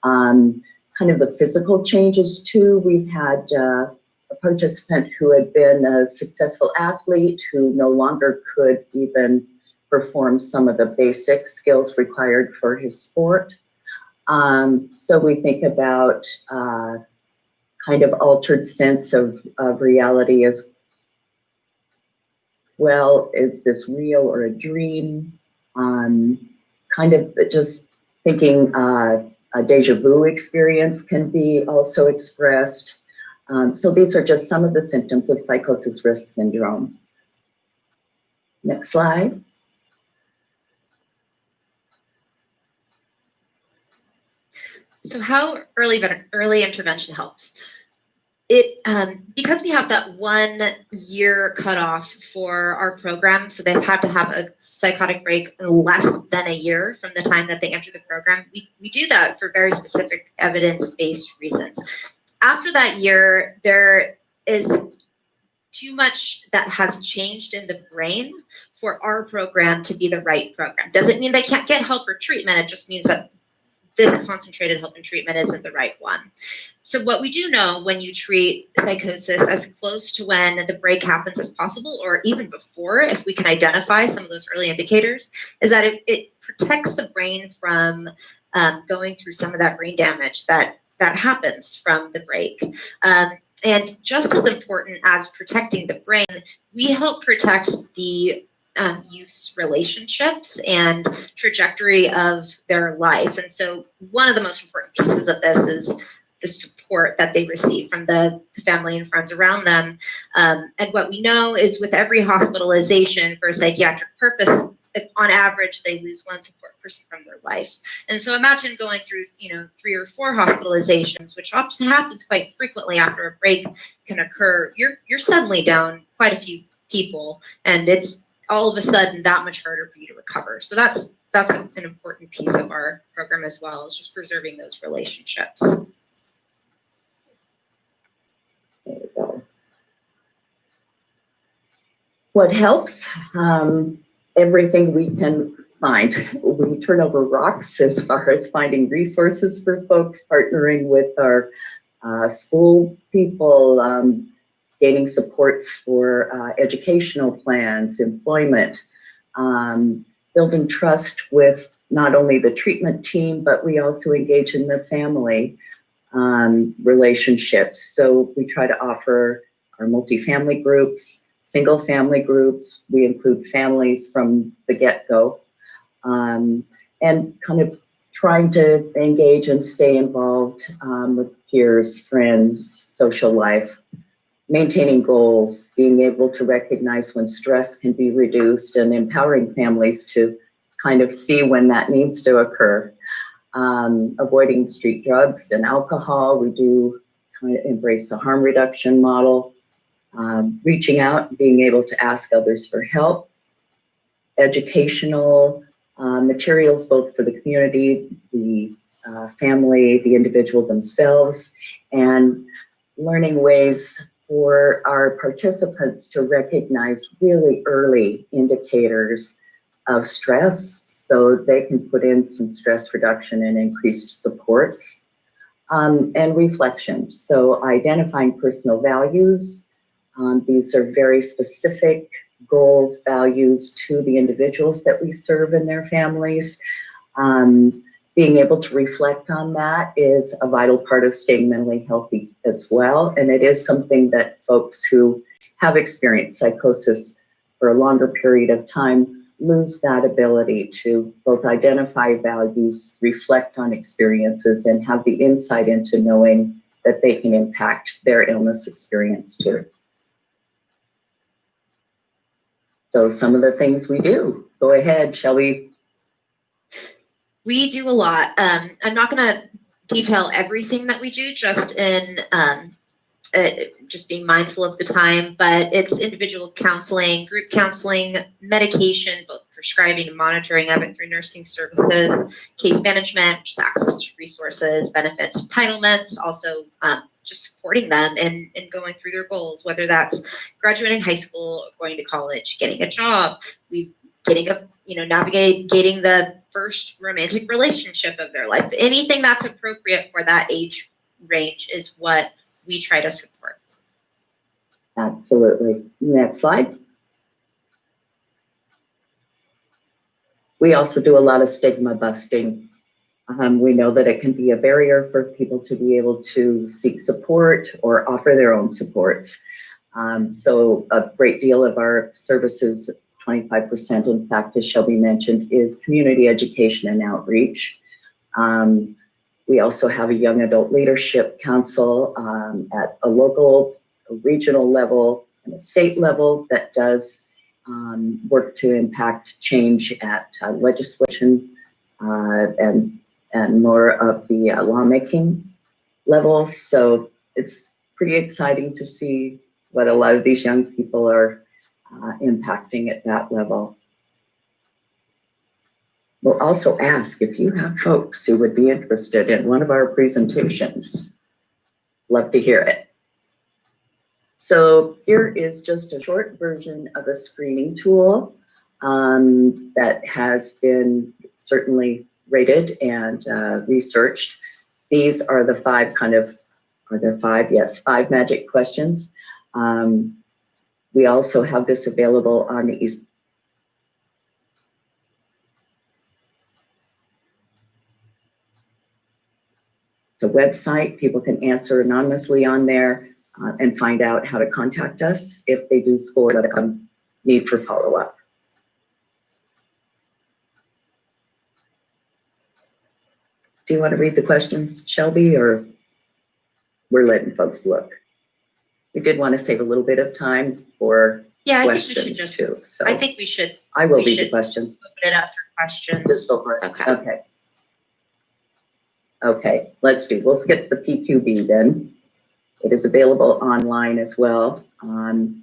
Kind of the physical changes too. We've had a participant who had been a successful athlete who no longer could even perform some of the basic skills required for his sport. So we think about kind of altered sense of reality as well. Is this real or a dream? Kind of just thinking a deja vu experience can be also expressed. So these are just some of the symptoms of psychosis risk syndrome. Next slide. So how early intervention helps? Because we have that 1 year cutoff for our program, so they've had to have a psychotic break in less than a year from the time that they enter the program. We do that for very specific evidence-based reasons. After that year, there is too much that has changed in the brain for our program to be the right program. Doesn't mean they can't get help or treatment. It just means that this concentrated help and treatment isn't the right one. So what we do know when you treat psychosis as close to when the break happens as possible, or even before, if we can identify some of those early indicators, is that it protects the brain from going through some of that brain damage that happens from the break. And just as important as protecting the brain, we help protect the youth's relationships and trajectory of their life. And so one of the most important pieces of this is the support that they receive from the family and friends around them. And what we know is with every hospitalization for a psychiatric purpose, on average, they lose one support person from their life. And so imagine going through, 3 or 4 hospitalizations, which often happens quite frequently after a break can occur. You're suddenly down quite a few people, and it's all of a sudden that much harder for you to recover. So that's an important piece of our program as well, is just preserving those relationships. There we go. What helps? Everything we can find. We turn over rocks as far as finding resources for folks, partnering with our school people, gaining supports for educational plans, employment, building trust with not only the treatment team, but we also engage in the family relationships. So we try to offer our multifamily groups, single family groups. We include families from the get-go, and kind of trying to engage and stay involved with peers, friends, social life, maintaining goals, being able to recognize when stress can be reduced, and empowering families to kind of see when that needs to occur. Avoiding street drugs and alcohol. We do kind of embrace a harm reduction model. Reaching out, being able to ask others for help. Educational materials, both for the community, the family, the individual themselves, and learning ways for our participants to recognize really early indicators of stress so they can put in some stress reduction and increased supports, and reflection. So identifying personal values. These are very specific goals, values to the individuals that we serve and their families. Being able to reflect on that is a vital part of staying mentally healthy as well. And it is something that folks who have experienced psychosis for a longer period of time lose that ability to both identify values, reflect on experiences, and have the insight into knowing that they can impact their illness experience too. So some of the things we do. Go ahead, shall we? We do a lot. I'm not going to detail everything that we do, just in just being mindful of the time, but it's individual counseling, group counseling, medication, both prescribing and monitoring of it through nursing services, case management, which is access to resources, benefits, entitlements, also just supporting them in going through their goals, whether that's graduating high school, going to college, getting a job, navigating the first romantic relationship of their life. Anything that's appropriate for that age range is what we try to support. Absolutely. Next slide. We also do a lot of stigma busting. We know that it can be a barrier for people to be able to seek support or offer their own supports. So a great deal of our services, 25% in fact, as Shelby mentioned, is community education and outreach. We also have a young adult leadership council at a local, a regional level, and a state level that does work to impact change at legislation and more of the lawmaking level. So it's pretty exciting to see what a lot of these young people are impacting at that level. We'll also ask if you have folks who would be interested in one of our presentations. Love to hear it. So here is just a short version of a screening tool that has been certainly rated and researched. These are the five five magic questions. We also have this available on the East. It's a website. People can answer anonymously on there and find out how to contact us if they do score a need for follow-up. Do you want to read the questions, Shelby, or we're letting folks look? We did want to save a little bit of time for questions too. So I think we should. I will read the questions. Open it up for questions. Just go for it. Okay. Okay, we'll skip the PQB then. It is available online as well. And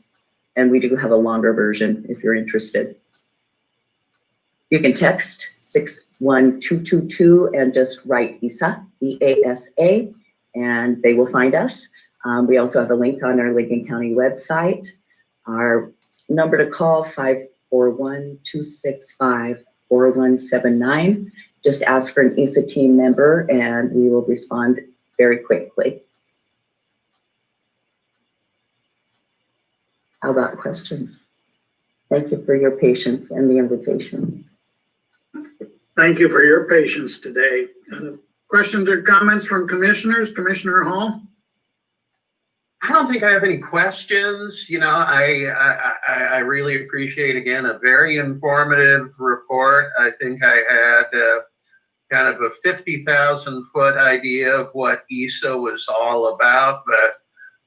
we do have a longer version if you're interested. You can text 61222 and just write EASA, E-A-S-A, and they will find us. We also have a link on our Lincoln County website. Our number to call, 541-265-5555. 4179. Just ask for an ESA team member and we will respond very quickly. How about questions? Thank you for your patience and the invitation. Thank you for your patience today. Questions or comments from commissioners? Commissioner Hall? I don't think I have any questions. You know, I really appreciate, again, a very informative report. I think I had kind of a 50,000 foot idea of what ESA was all about, but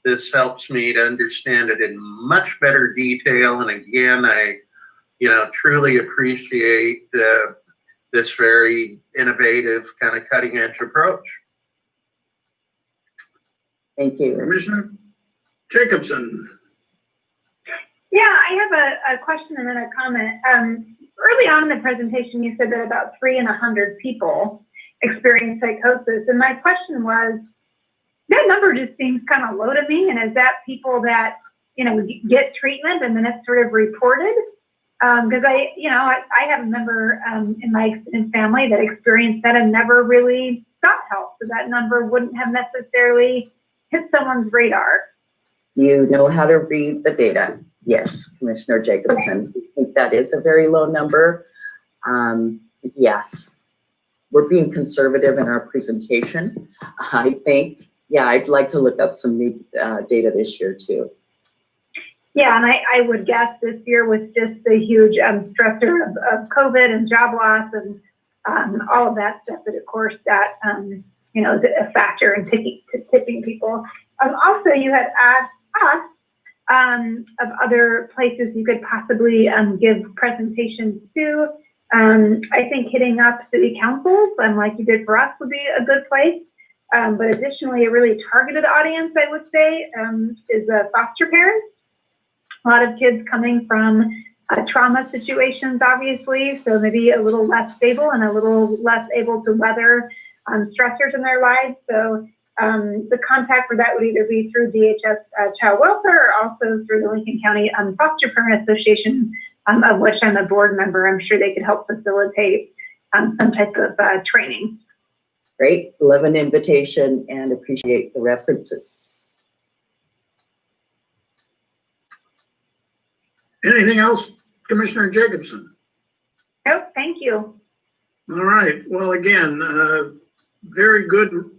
this helps me to understand it in much better detail. And again, I, truly appreciate this very innovative kind of cutting edge approach. Thank you. Commissioner Jacobson? Yeah, I have a question and then a comment. Early on in the presentation, you said that about 3 in 100 people experience psychosis. And my question was, that number just seems kind of low to me. And is that people that, get treatment and then it's sort of reported? Because I have a member in my extended family that experienced that and never really got help. So that number wouldn't have necessarily hit someone's radar. You know how to read the data. Yes, Commissioner Jacobson. I think that is a very low number. Yes, we're being conservative in our presentation. I think, yeah, I'd like to look up some new data this year too. Yeah, and I would guess this year with just the huge stressor of COVID and job loss and all of that stuff, that of course that, is a factor in tipping people. Also, you had asked us of other places you could possibly give presentations to. I think hitting up city councils, like you did for us, would be a good place. But additionally, a really targeted audience, I would say, is foster parents. A lot of kids coming from trauma situations, obviously, so maybe a little less stable and a little less able to weather stressors in their lives. So the contact for that would either be through DHS Child Welfare or also through the Lincoln County Foster Parent Association, of which I'm a board member. I'm sure they could help facilitate some type of training. Great, love an invitation and appreciate the references. Anything else, Commissioner Jacobson? Oh, thank you. All right. Well, again, very good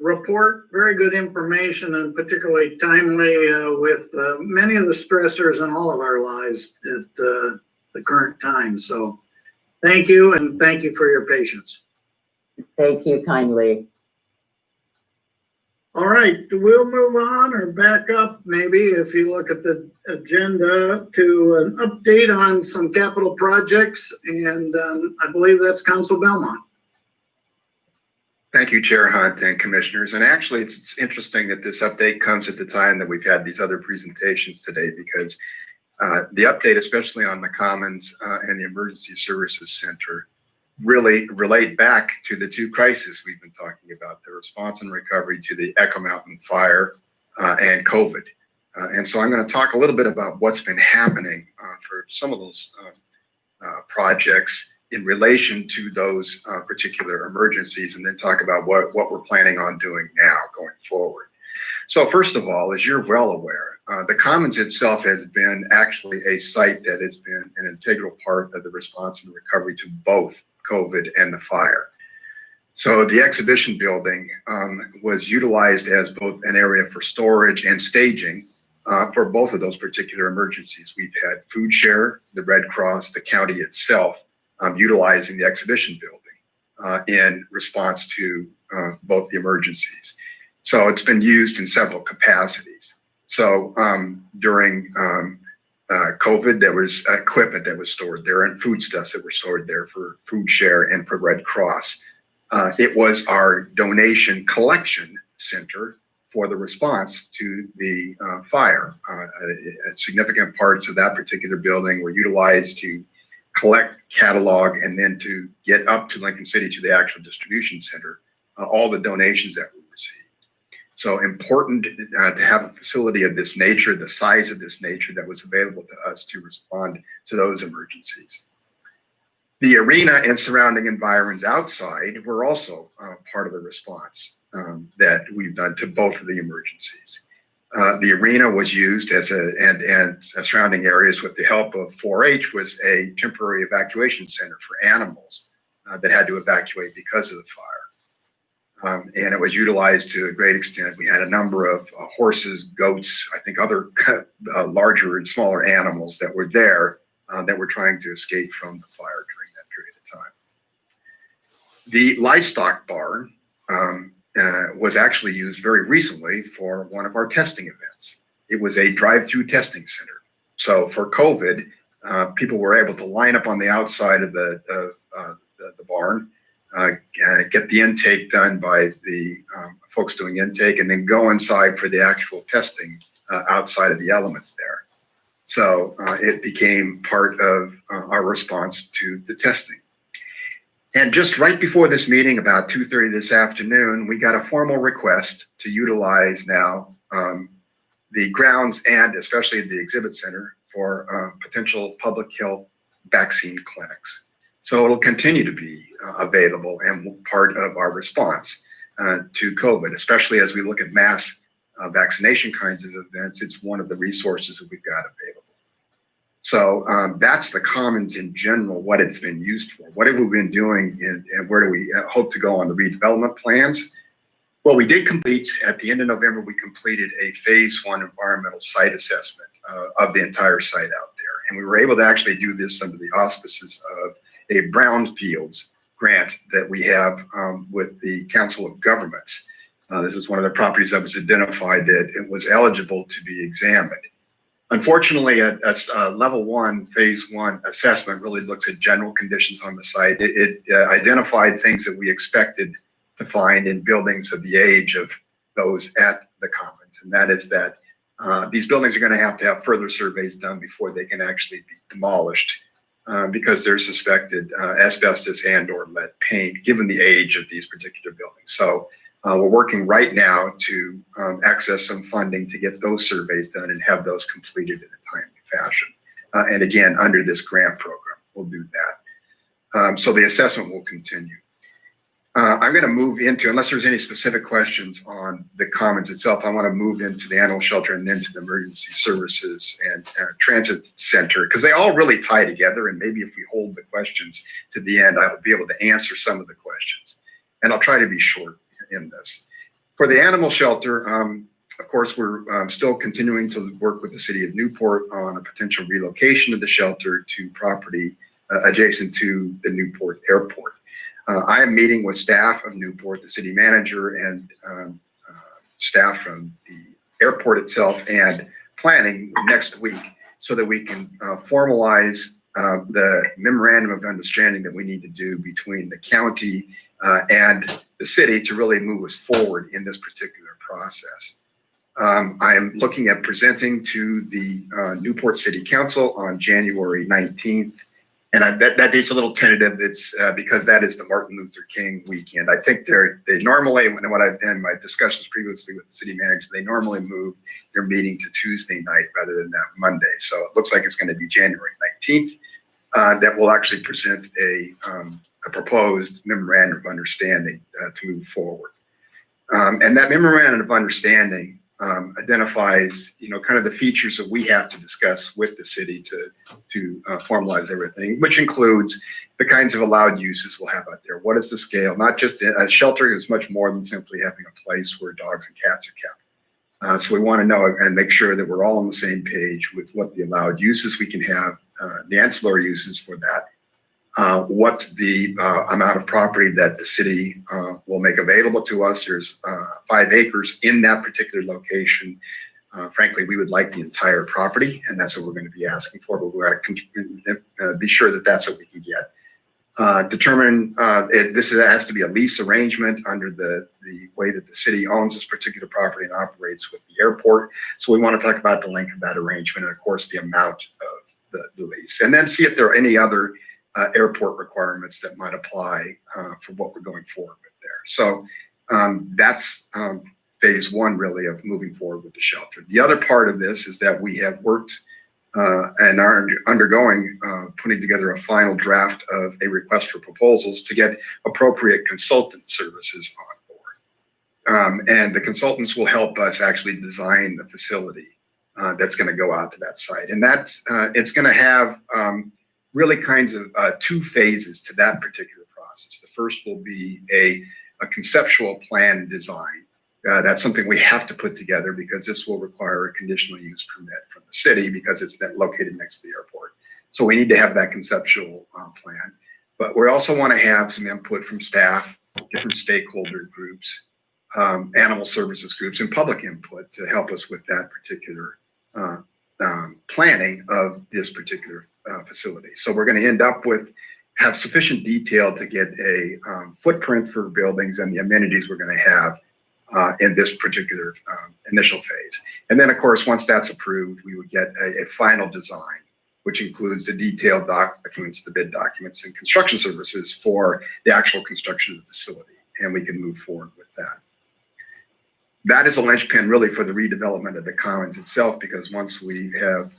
report, very good information, and particularly timely with many of the stressors in all of our lives at the current time. So thank you, and thank you for your patience. Thank you kindly. All right, we'll move on or back up maybe if you look at the agenda to an update on some capital projects, and I believe that's Council Belmont. Thank you, Chair Hunt and Commissioners. And actually, it's interesting that this update comes at the time that we've had these other presentations today, because the update, especially on the Commons and the Emergency Services Center, really relate back to the two crises we've been talking about, the response and recovery to the Echo Mountain fire and COVID. And so I'm going to talk a little bit about what's been happening for some of those projects in relation to those particular emergencies, and then talk about what we're planning on doing now going forward. So first of all, as you're well aware, the Commons itself has been actually a site that has been an integral part of the response and recovery to both COVID and the fire. So the exhibition building was utilized as both an area for storage and staging for both of those particular emergencies. We've had Food Share, the Red Cross, the county itself utilizing the exhibition building in response to both the emergencies. So it's been used in several capacities. So during COVID, there was equipment that was stored there and foodstuffs that were stored there for Food Share and for Red Cross. It was our donation collection center for the response to the fire. Significant parts of that particular building were utilized to collect, catalog, and then to get up to Lincoln City to the actual distribution center, all the donations that we received. So important to have a facility of this nature, the size of this nature, that was available to us to respond to those emergencies. The arena and surrounding environs outside were also part of the response that we've done to both of the emergencies. The arena was used as and surrounding areas with the help of 4-H was a temporary evacuation center for animals that had to evacuate because of the fire. And it was utilized to a great extent. We had a number of horses, goats, I think other larger and smaller animals that were there that were trying to escape from the fire during that period of time. The livestock barn was actually used very recently for one of our testing events. It was a drive-through testing center. So for COVID, people were able to line up on the outside of the barn, get the intake done by the folks doing intake, and then go inside for the actual testing outside of the elements there. So it became part of our response to the testing. And just right before this meeting, about 2:30 this afternoon, we got a formal request to utilize now the grounds and especially the exhibit center for potential public health vaccine clinics. So it'll continue to be available and part of our response to COVID, especially as we look at mass vaccination kinds of events. It's one of the resources that we've got available. So that's the commons in general, what it's been used for. What have we been doing and where do we hope to go on the redevelopment plans? Well, we did complete, at the end of November, we completed a phase 1 environmental site assessment of the entire site out there. And we were able to actually do this under the auspices of a brownfields grant that we have with the Council of Governments. This is one of the properties that was identified that it was eligible to be examined. Unfortunately, a level 1, phase 1 assessment really looks at general conditions on the site. It identified things that we expected to find in buildings of the age of those at the commons. And that is that these buildings are going to have further surveys done before they can actually be demolished because they're suspected asbestos and or lead paint, given the age of these particular buildings. So we're working right now to access some funding to get those surveys done and have those completed in a timely fashion. And again, under this grant program, we'll do that. So the assessment will continue. I'm going to move into, unless there's any specific questions on the commons itself, I want to move into the animal shelter and then to the emergency services and transit center, because they all really tie together. And maybe if we hold the questions to the end, I'll be able to answer some of the questions. And I'll try to be short in this. For the animal shelter, of course, we're still continuing to work with the city of Newport on a potential relocation of the shelter to property adjacent to the Newport Airport. I am meeting with staff of Newport, the city manager, and staff from the airport itself and planning next week so that we can formalize the memorandum of understanding that we need to do between the county and the city to really move us forward in this particular process. I am looking at presenting to the Newport City Council on January 19th. And that date's a little tentative. It's because that is the Martin Luther King weekend. I think they normally, when I've done my discussions previously with the city manager, they normally move their meeting to Tuesday night rather than that Monday. So it looks like it's going to be January 19th that will actually present a proposed memorandum of understanding to move forward. And that memorandum of understanding identifies, kind of the features that we have to discuss with the city to formalize everything, which includes the kinds of allowed uses we'll have out there. What is the scale? Not just a shelter is much more than simply having a place where dogs and cats are kept. So we want to know and make sure that we're all on the same page with what the allowed uses we can have, the ancillary uses for that, what the amount of property that the city will make available to us. There's 5 acres in that particular location. Frankly, we would like the entire property, and that's what we're going to be asking for, but we're going to be sure that that's what we can get. Determine, this has to be a lease arrangement under the way that the city owns this particular property and operates with the airport. So we want to talk about the length of that arrangement and, of course, the amount of the lease. And then see if there are any other airport requirements that might apply for what we're going forward with there. So that's phase 1 really of moving forward with the shelter. The other part of this is that we have worked and are undergoing putting together a final draft of a request for proposals to get appropriate consultant services on board. And the consultants will help us actually design the facility that's going to go out to that site. And that's it's going to have really kinds of two phases to that particular process. The first will be a conceptual plan design. That's something we have to put together because this will require a conditional use permit from the city because it's located next to the airport. So we need to have that conceptual plan. But we also want to have some input from staff, different stakeholder groups, animal services groups, and public input to help us with that particular planning of this particular facility. So we're going to end up with have sufficient detail to get a footprint for buildings and the amenities we're going to have in this particular initial phase. And then, of course, once that's approved, we would get a final design, which includes the detailed documents, the bid documents, and construction services for the actual construction of the facility. And we can move forward with that. That is a linchpin really for the redevelopment of the commons itself, because once we have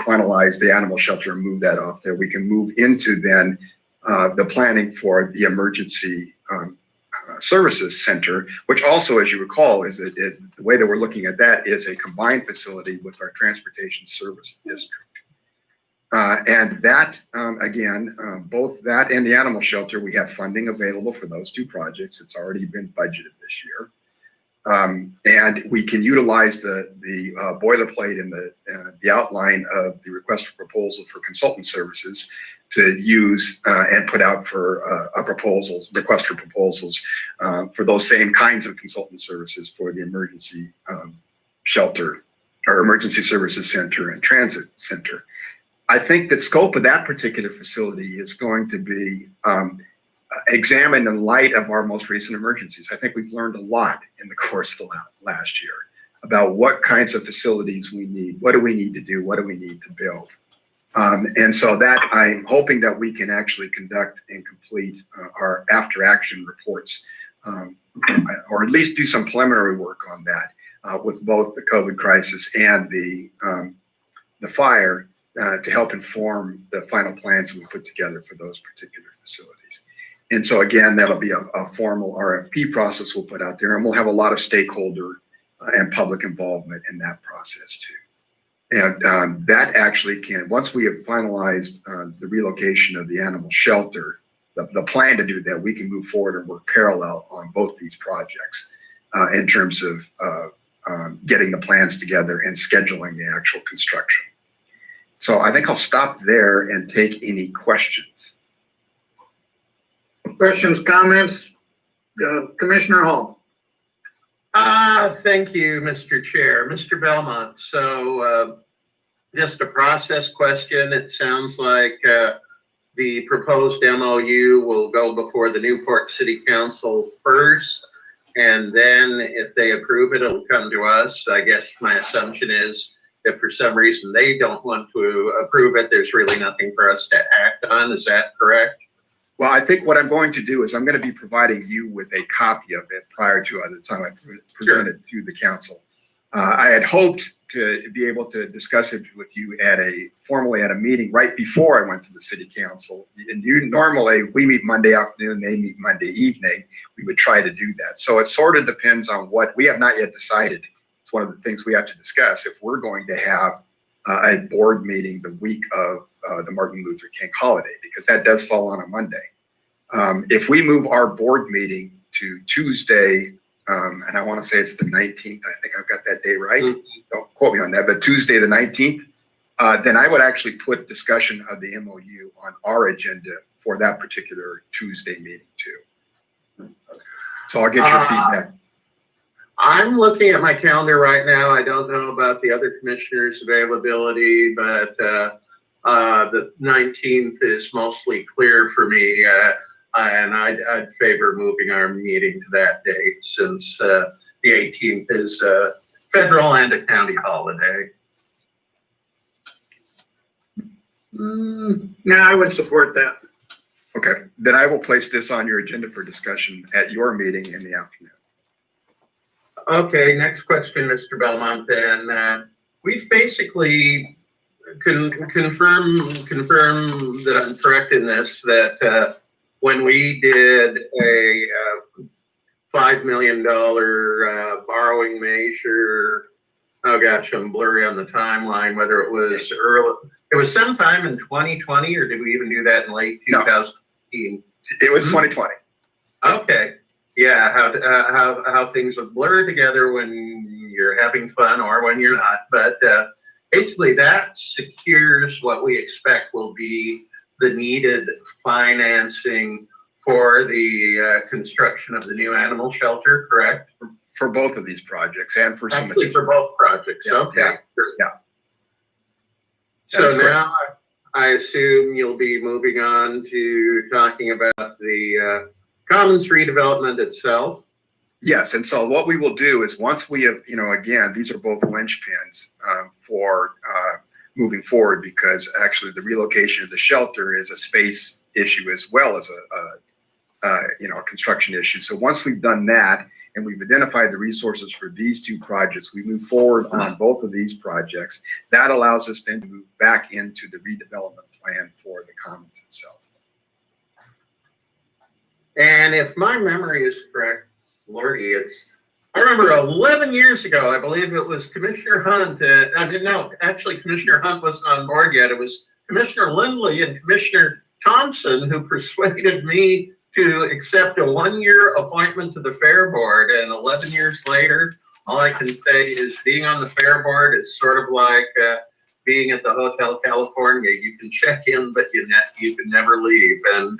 finalized the animal shelter and move that off there, we can move into then the planning for the emergency services center, which also, as you recall, is the way that we're looking at that is a combined facility with our transportation service district. And that, again, both that and the animal shelter, we have funding available for those two projects. It's already been budgeted this year. And we can utilize the boilerplate and the outline of the request for proposal for consultant services to use and put out for request for proposals for those same kinds of consultant services for the emergency shelter or emergency services center and transit center. I think the scope of that particular facility is going to be examined in light of our most recent emergencies. I think we've learned a lot in the course of the last year about what kinds of facilities we need, what do we need to do, what do we need to build. And so that I'm hoping that we can actually conduct and complete our after action reports, or at least do some preliminary work on that with both the COVID crisis and the fire to help inform the final plans we put together for those particular facilities. And so again, that'll be a formal RFP process we'll put out there, and we'll have a lot of stakeholder and public involvement in that process too. And that actually can, once we have finalized the relocation of the animal shelter, the plan to do that, we can move forward and work parallel on both these projects in terms of getting the plans together and scheduling the actual construction. So I think I'll stop there and take any questions. Questions, comments? Commissioner Hall. Thank you, Mr. Chair. Mr. Belmont, so just a process question. It sounds like the proposed MOU will go before the Newport City Council first, and then if they approve it, it'll come to us. I guess my assumption is if for some reason they don't want to approve it, there's really nothing for us to act on. Is that correct? Well, I think what I'm going to do is I'm going to be providing you with a copy of it prior to the time I present it to the council. I had hoped to be able to discuss it with you formally at a meeting right before I went to the city council. And normally we meet Monday afternoon, they meet Monday evening. We would try to do that. So it sort of depends on what we have not yet decided. It's one of the things we have to discuss if we're going to have a board meeting the week of the Martin Luther King holiday, because that does fall on a Monday. If we move our board meeting to Tuesday, and I want to say it's the 19th, I think I've got that day right. Don't quote me on that, but Tuesday the 19th, then I would actually put discussion of the MOU on our agenda for that particular Tuesday meeting too. So I'll get your feedback. I'm looking at my calendar right now. I don't know about the other commissioners' availability, but the 19th is mostly clear for me. And I'd favor moving our meeting to that date since the 18th is a federal and a county holiday. Yeah, I would support that. Okay, then I will place this on your agenda for discussion at your meeting in the afternoon. Okay, next question, Mr. Belmont. Then we've basically confirm that I'm correct in this, that when we did a $5 million borrowing measure, oh gosh, I'm blurry on the timeline, whether it was early, it was sometime in 2020, or did we even do that in late 2018? It was 2020. Okay, yeah, how things would blur together when you're having fun or when you're not, but basically that secures what we expect will be the needed financing for the construction of the new animal shelter, correct? For both of these projects and for some. Actually, for both projects, Yeah, okay. yeah. So That's correct. now I assume you'll be moving on to talking about the commons redevelopment itself. Yes, and so what we will do is once we have, again, these are both linchpins for moving forward, because actually the relocation of the shelter is a space issue as well as a construction issue. So once we've done that and we've identified the resources for these two projects, we move forward on both of these projects. That allows us then to move back into the redevelopment plan for the commons itself. And if my memory is correct, Lordy, I remember 11 years ago, I believe it was Commissioner Hunt, actually Commissioner Hunt wasn't on board yet. It was Commissioner Lindley and Commissioner Thompson who persuaded me to accept a one-year appointment to the Fair Board. And 11 years later, all I can say is being on the Fair Board is sort of like being at the Hotel California. You can check in, but you can never leave. And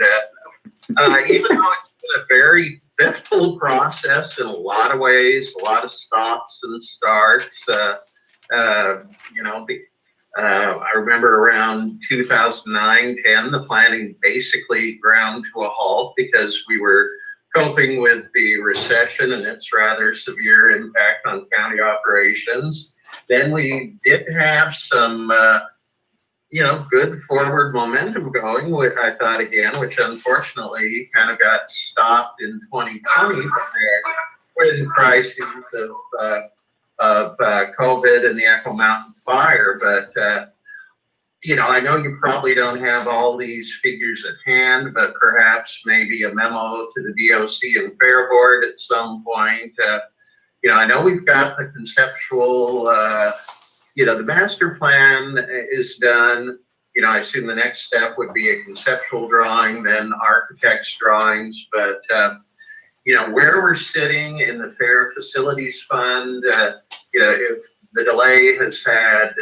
even though it's been a very fitful process in a lot of ways, a lot of stops and starts, I remember around 2009-10, the planning basically ground to a halt because we were coping with the recession and its rather severe impact on county operations. Then we did have some, good forward momentum going, which I thought again, which unfortunately kind of got stopped in 2020 with the crisis of COVID and the Echo Mountain fire. But, I know you probably don't have all these figures at hand, but perhaps maybe a memo to the DOC and Fair Board at some point. I know we've got the conceptual, the master plan is done. I assume the next step would be a conceptual drawing, then architect's drawings. But, where we're sitting in the Fair Facilities Fund, if the delay has had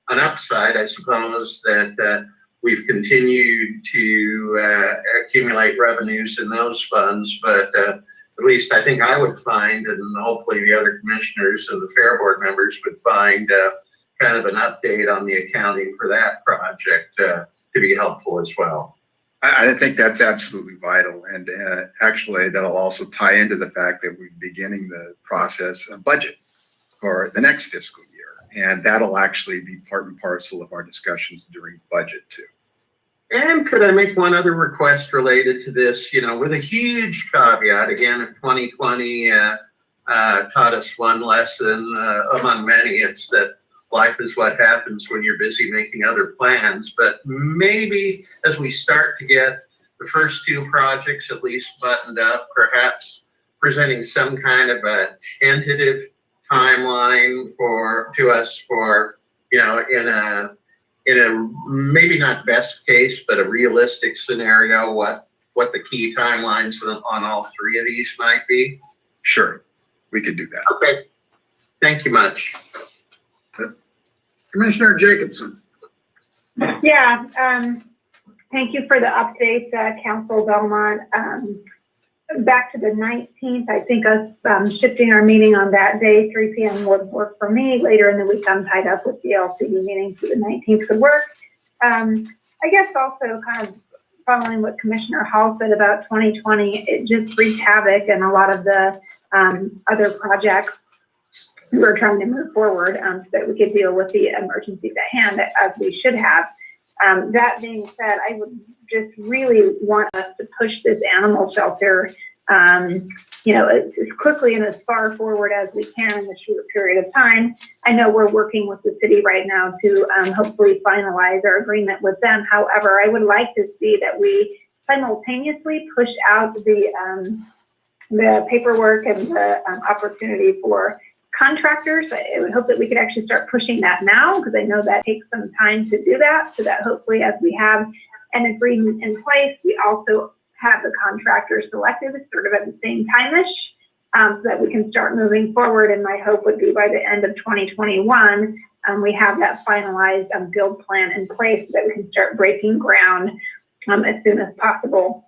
an upside, I suppose, that we've continued to accumulate revenues in those funds. But at least I think I would find, and hopefully the other commissioners and the Fair Board members would find kind of an update on the accounting for that project to be helpful as well. I think that's absolutely vital. And actually, that'll also tie into the fact that we're beginning the process of budget for the next fiscal year. And that'll actually be part and parcel of our discussions during budget too. And could I make one other request related to this, with a huge caveat, again, if 2020 taught us one lesson among many, it's that life is what happens when you're busy making other plans. But maybe as we start to get the first two projects at least buttoned up, perhaps presenting some kind of a tentative timeline to us, in a maybe not best case, but a realistic scenario, what the key timelines on all three of these might be? Sure, we could do that. Okay, thank you much. Commissioner Jacobson. Yeah, thank you for the update, Council Belmont. Back to the 19th, I think us shifting our meeting on that day, 3 p.m. would work for me. Later in the week, I'm tied up with the LCD meeting, so the 19th could work. I guess also kind of following what Commissioner Hall said about 2020, it just wreaked havoc and a lot of the other projects we were trying to move forward so that we could deal with the emergencies at hand as we should have. That being said, I would just really want us to push this animal shelter you know, as quickly and as far forward as we can in a short period of time. I know we're working with the city right now to hopefully finalize our agreement with them. However, I would like to see that we simultaneously push out the paperwork and the opportunity for contractors. I would hope that we could actually start pushing that now, because I know that takes some time to do that, so that hopefully as we have an agreement in place, we also have the contractor selected sort of at the same time-ish, so that we can start moving forward. And my hope would be by the end of 2021, we have that finalized build plan in place so that we can start breaking ground as soon as possible.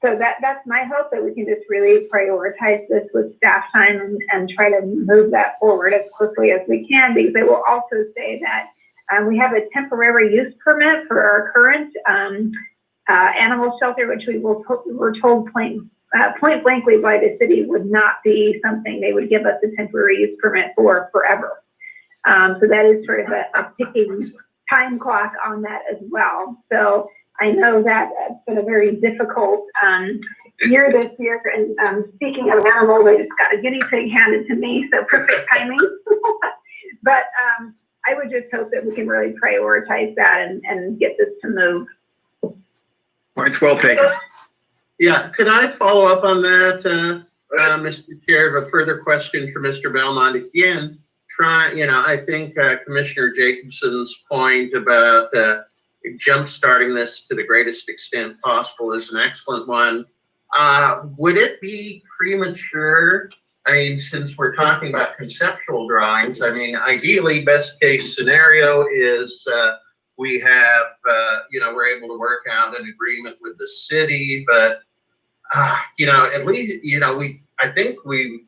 So that's my hope, that we can just really prioritize this with staff time and try to move that forward as quickly as we can, because I will also say that we have a temporary use permit for our current animal shelter, which were told point blankly by the city would not be something they would give us a temporary use permit for forever. So that is sort of a ticking time clock on that as well. So I know that it's been a very difficult year this year. And speaking of animals, I just got a guinea pig handed to me, so perfect timing. But I would just hope that we can really prioritize that and get this to move. Points well taken. Yeah, could I follow up on that, Mr. Chair? A further question for Mr. Belmont. Again, I think Commissioner Jacobson's point about jump-starting this to the greatest extent possible is an excellent one. Would it be premature? I mean, since we're talking about conceptual drawings, I mean, ideally, best case scenario is we have, we're able to work out an agreement with the city, but, at least, I think we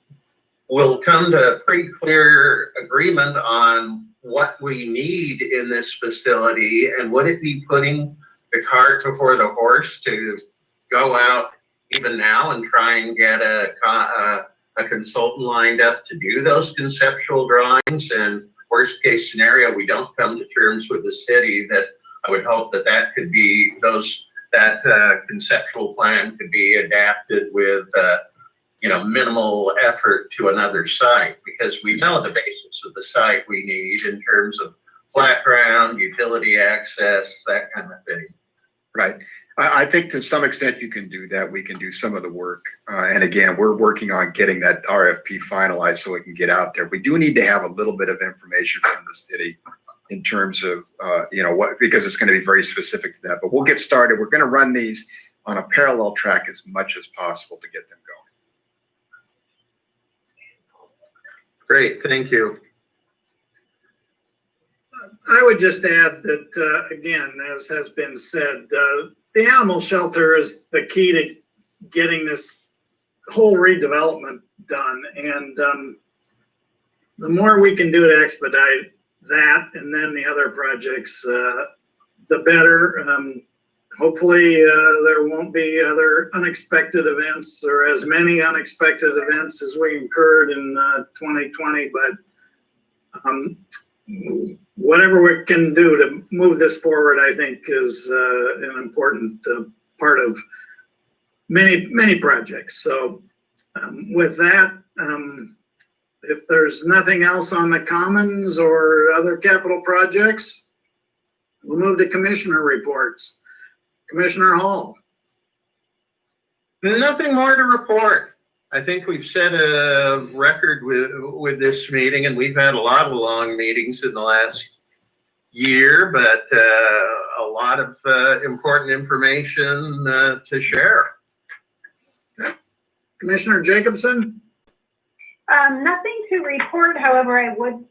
will come to a pretty clear agreement on what we need in this facility. And would it be putting the cart before the horse to go out even now and try and get a consultant lined up to do those conceptual drawings? And worst case scenario, we don't come to terms with the city. That I would hope that could be that conceptual plan could be adapted with minimal effort to another site, because we know the basics of the site we need in terms of flat ground, utility access, that kind of thing. Right. I think to some extent you can do that. We can do some of the work. And again, we're working on getting that RFP finalized so it can get out there. We do need to have a little bit of information from the city in terms of, because it's going to be very specific to that. But we'll get started. We're going to run these on a parallel track as much as possible to get them going. Great, thank you. I would just add that, again, as has been said, the animal shelter is the key to getting this whole redevelopment done. And the more we can do to expedite that and then the other projects, the better. Hopefully there won't be other unexpected events, or as many unexpected events as we incurred in 2020, but whatever we can do to move this forward, I think, is an important part of many projects. So with that, if there's nothing else on the commons or other capital projects, we'll move to commissioner reports. Commissioner Hall. Nothing more to report. I think we've set a record with this meeting, and we've had a lot of long meetings in the last year, but a lot of important information to share. Commissioner Jacobson? Nothing to report. However, I would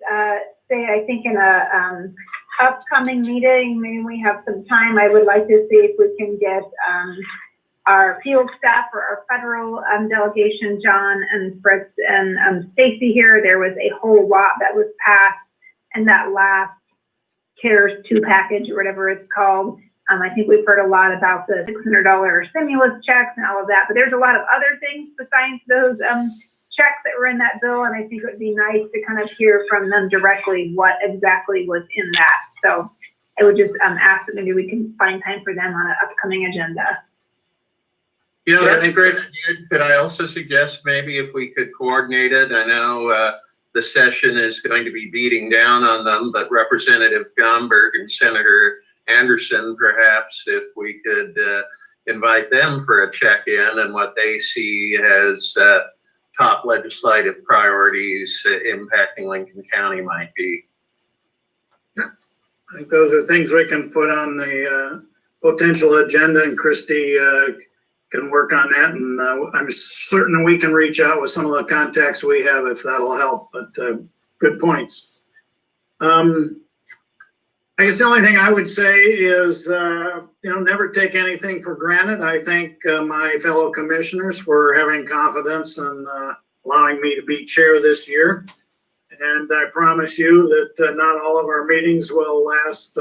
say, I think in a upcoming meeting, maybe we have some time, I would like to see if we can get our field staff or our federal delegation, John and Fritz and Stacy here. There was a whole lot that was passed in that last CARES 2 package or whatever it's called. I think we've heard a lot about the $600 stimulus checks and all of that, but there's a lot of other things besides those checks that were in that bill, and I think it would be nice to kind of hear from them directly what exactly was in that. So I would just ask that maybe we can find time for them on an upcoming agenda. Yeah, that's a great idea. Could I also suggest maybe if we could coordinate it? I know the session is going to be beating down on them, but Representative Gomberg and Senator Anderson, perhaps if we could invite them for a check-in and what they see as top legislative priorities impacting Lincoln County might be. I think those are things we can put on the potential agenda, and Christie can work on that. And I'm certain we can reach out with some of the contacts we have if that'll help. But good points. I guess the only thing I would say is, never take anything for granted. I thank my fellow commissioners for having confidence and allowing me to be chair this year. And I promise you that not all of our meetings will last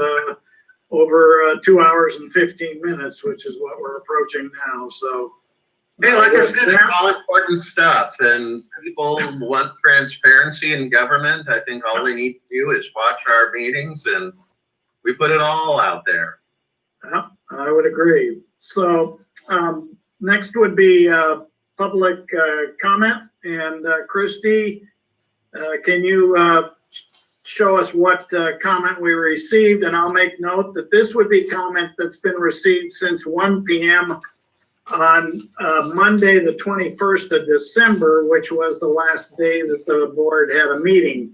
over 2 hours and 15 minutes, which is what we're approaching now. So, hey, like I said, it's all important stuff, and people want transparency in government. I think all they need to do is watch our meetings, and we put it all out there. I would agree. So next would be public comment, and Christie, can you show us what comment we received? And I'll make note that this would be comment that's been received since 1 p.m. on Monday, the 21st of December, which was the last day that the board had a meeting.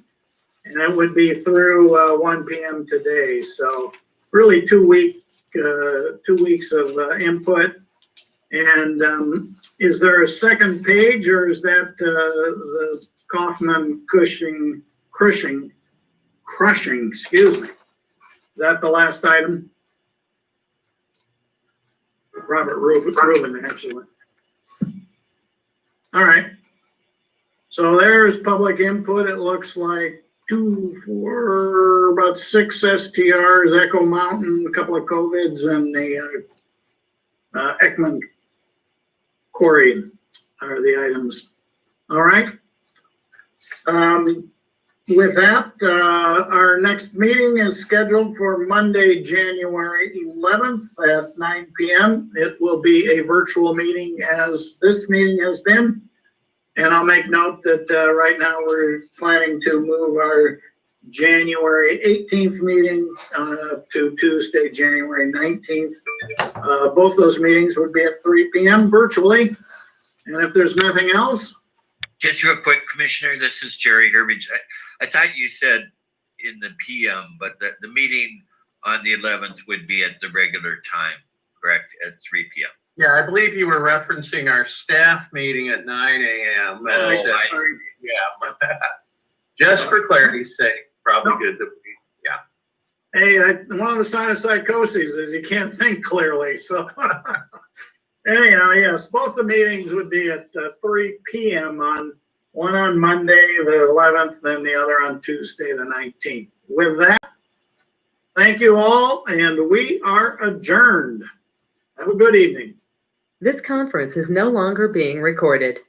And it would be through 1 p.m. today. So really 2 weeks of input. And is there a second page, or is that the Kaufman crushing, excuse me. Is that the last item? Robert Rubin, actually. All right. So there's public input. It looks like 2, 4, about 6 STRs, Echo Mountain, a couple of COVIDs, and the Ekman Quarry are the items. All right. With that, our next meeting is scheduled for Monday, January 11th at 9 p.m. It will be a virtual meeting, as this meeting has been. And I'll make note that right now we're planning to move our January 18th meeting to Tuesday, January 19th. Both those meetings would be at 3 p.m. virtually. And if there's nothing else. Just real quick, Commissioner, this is Jerry Herbage. I thought you said in the PM, but the meeting on the 11th would be at the regular time, correct? At 3 p.m. Yeah, I believe you were referencing our staff meeting at 9 a.m. Yeah, just for clarity's sake, probably good that we, Hey, one of the signs of psychosis is you can't think clearly. So anyhow, yes, both the meetings would be at 3 p.m. one on Monday, the 11th, and the other on Tuesday, the 19th. With that, thank you all, and we are adjourned. Have a good evening. This conference is no longer being recorded.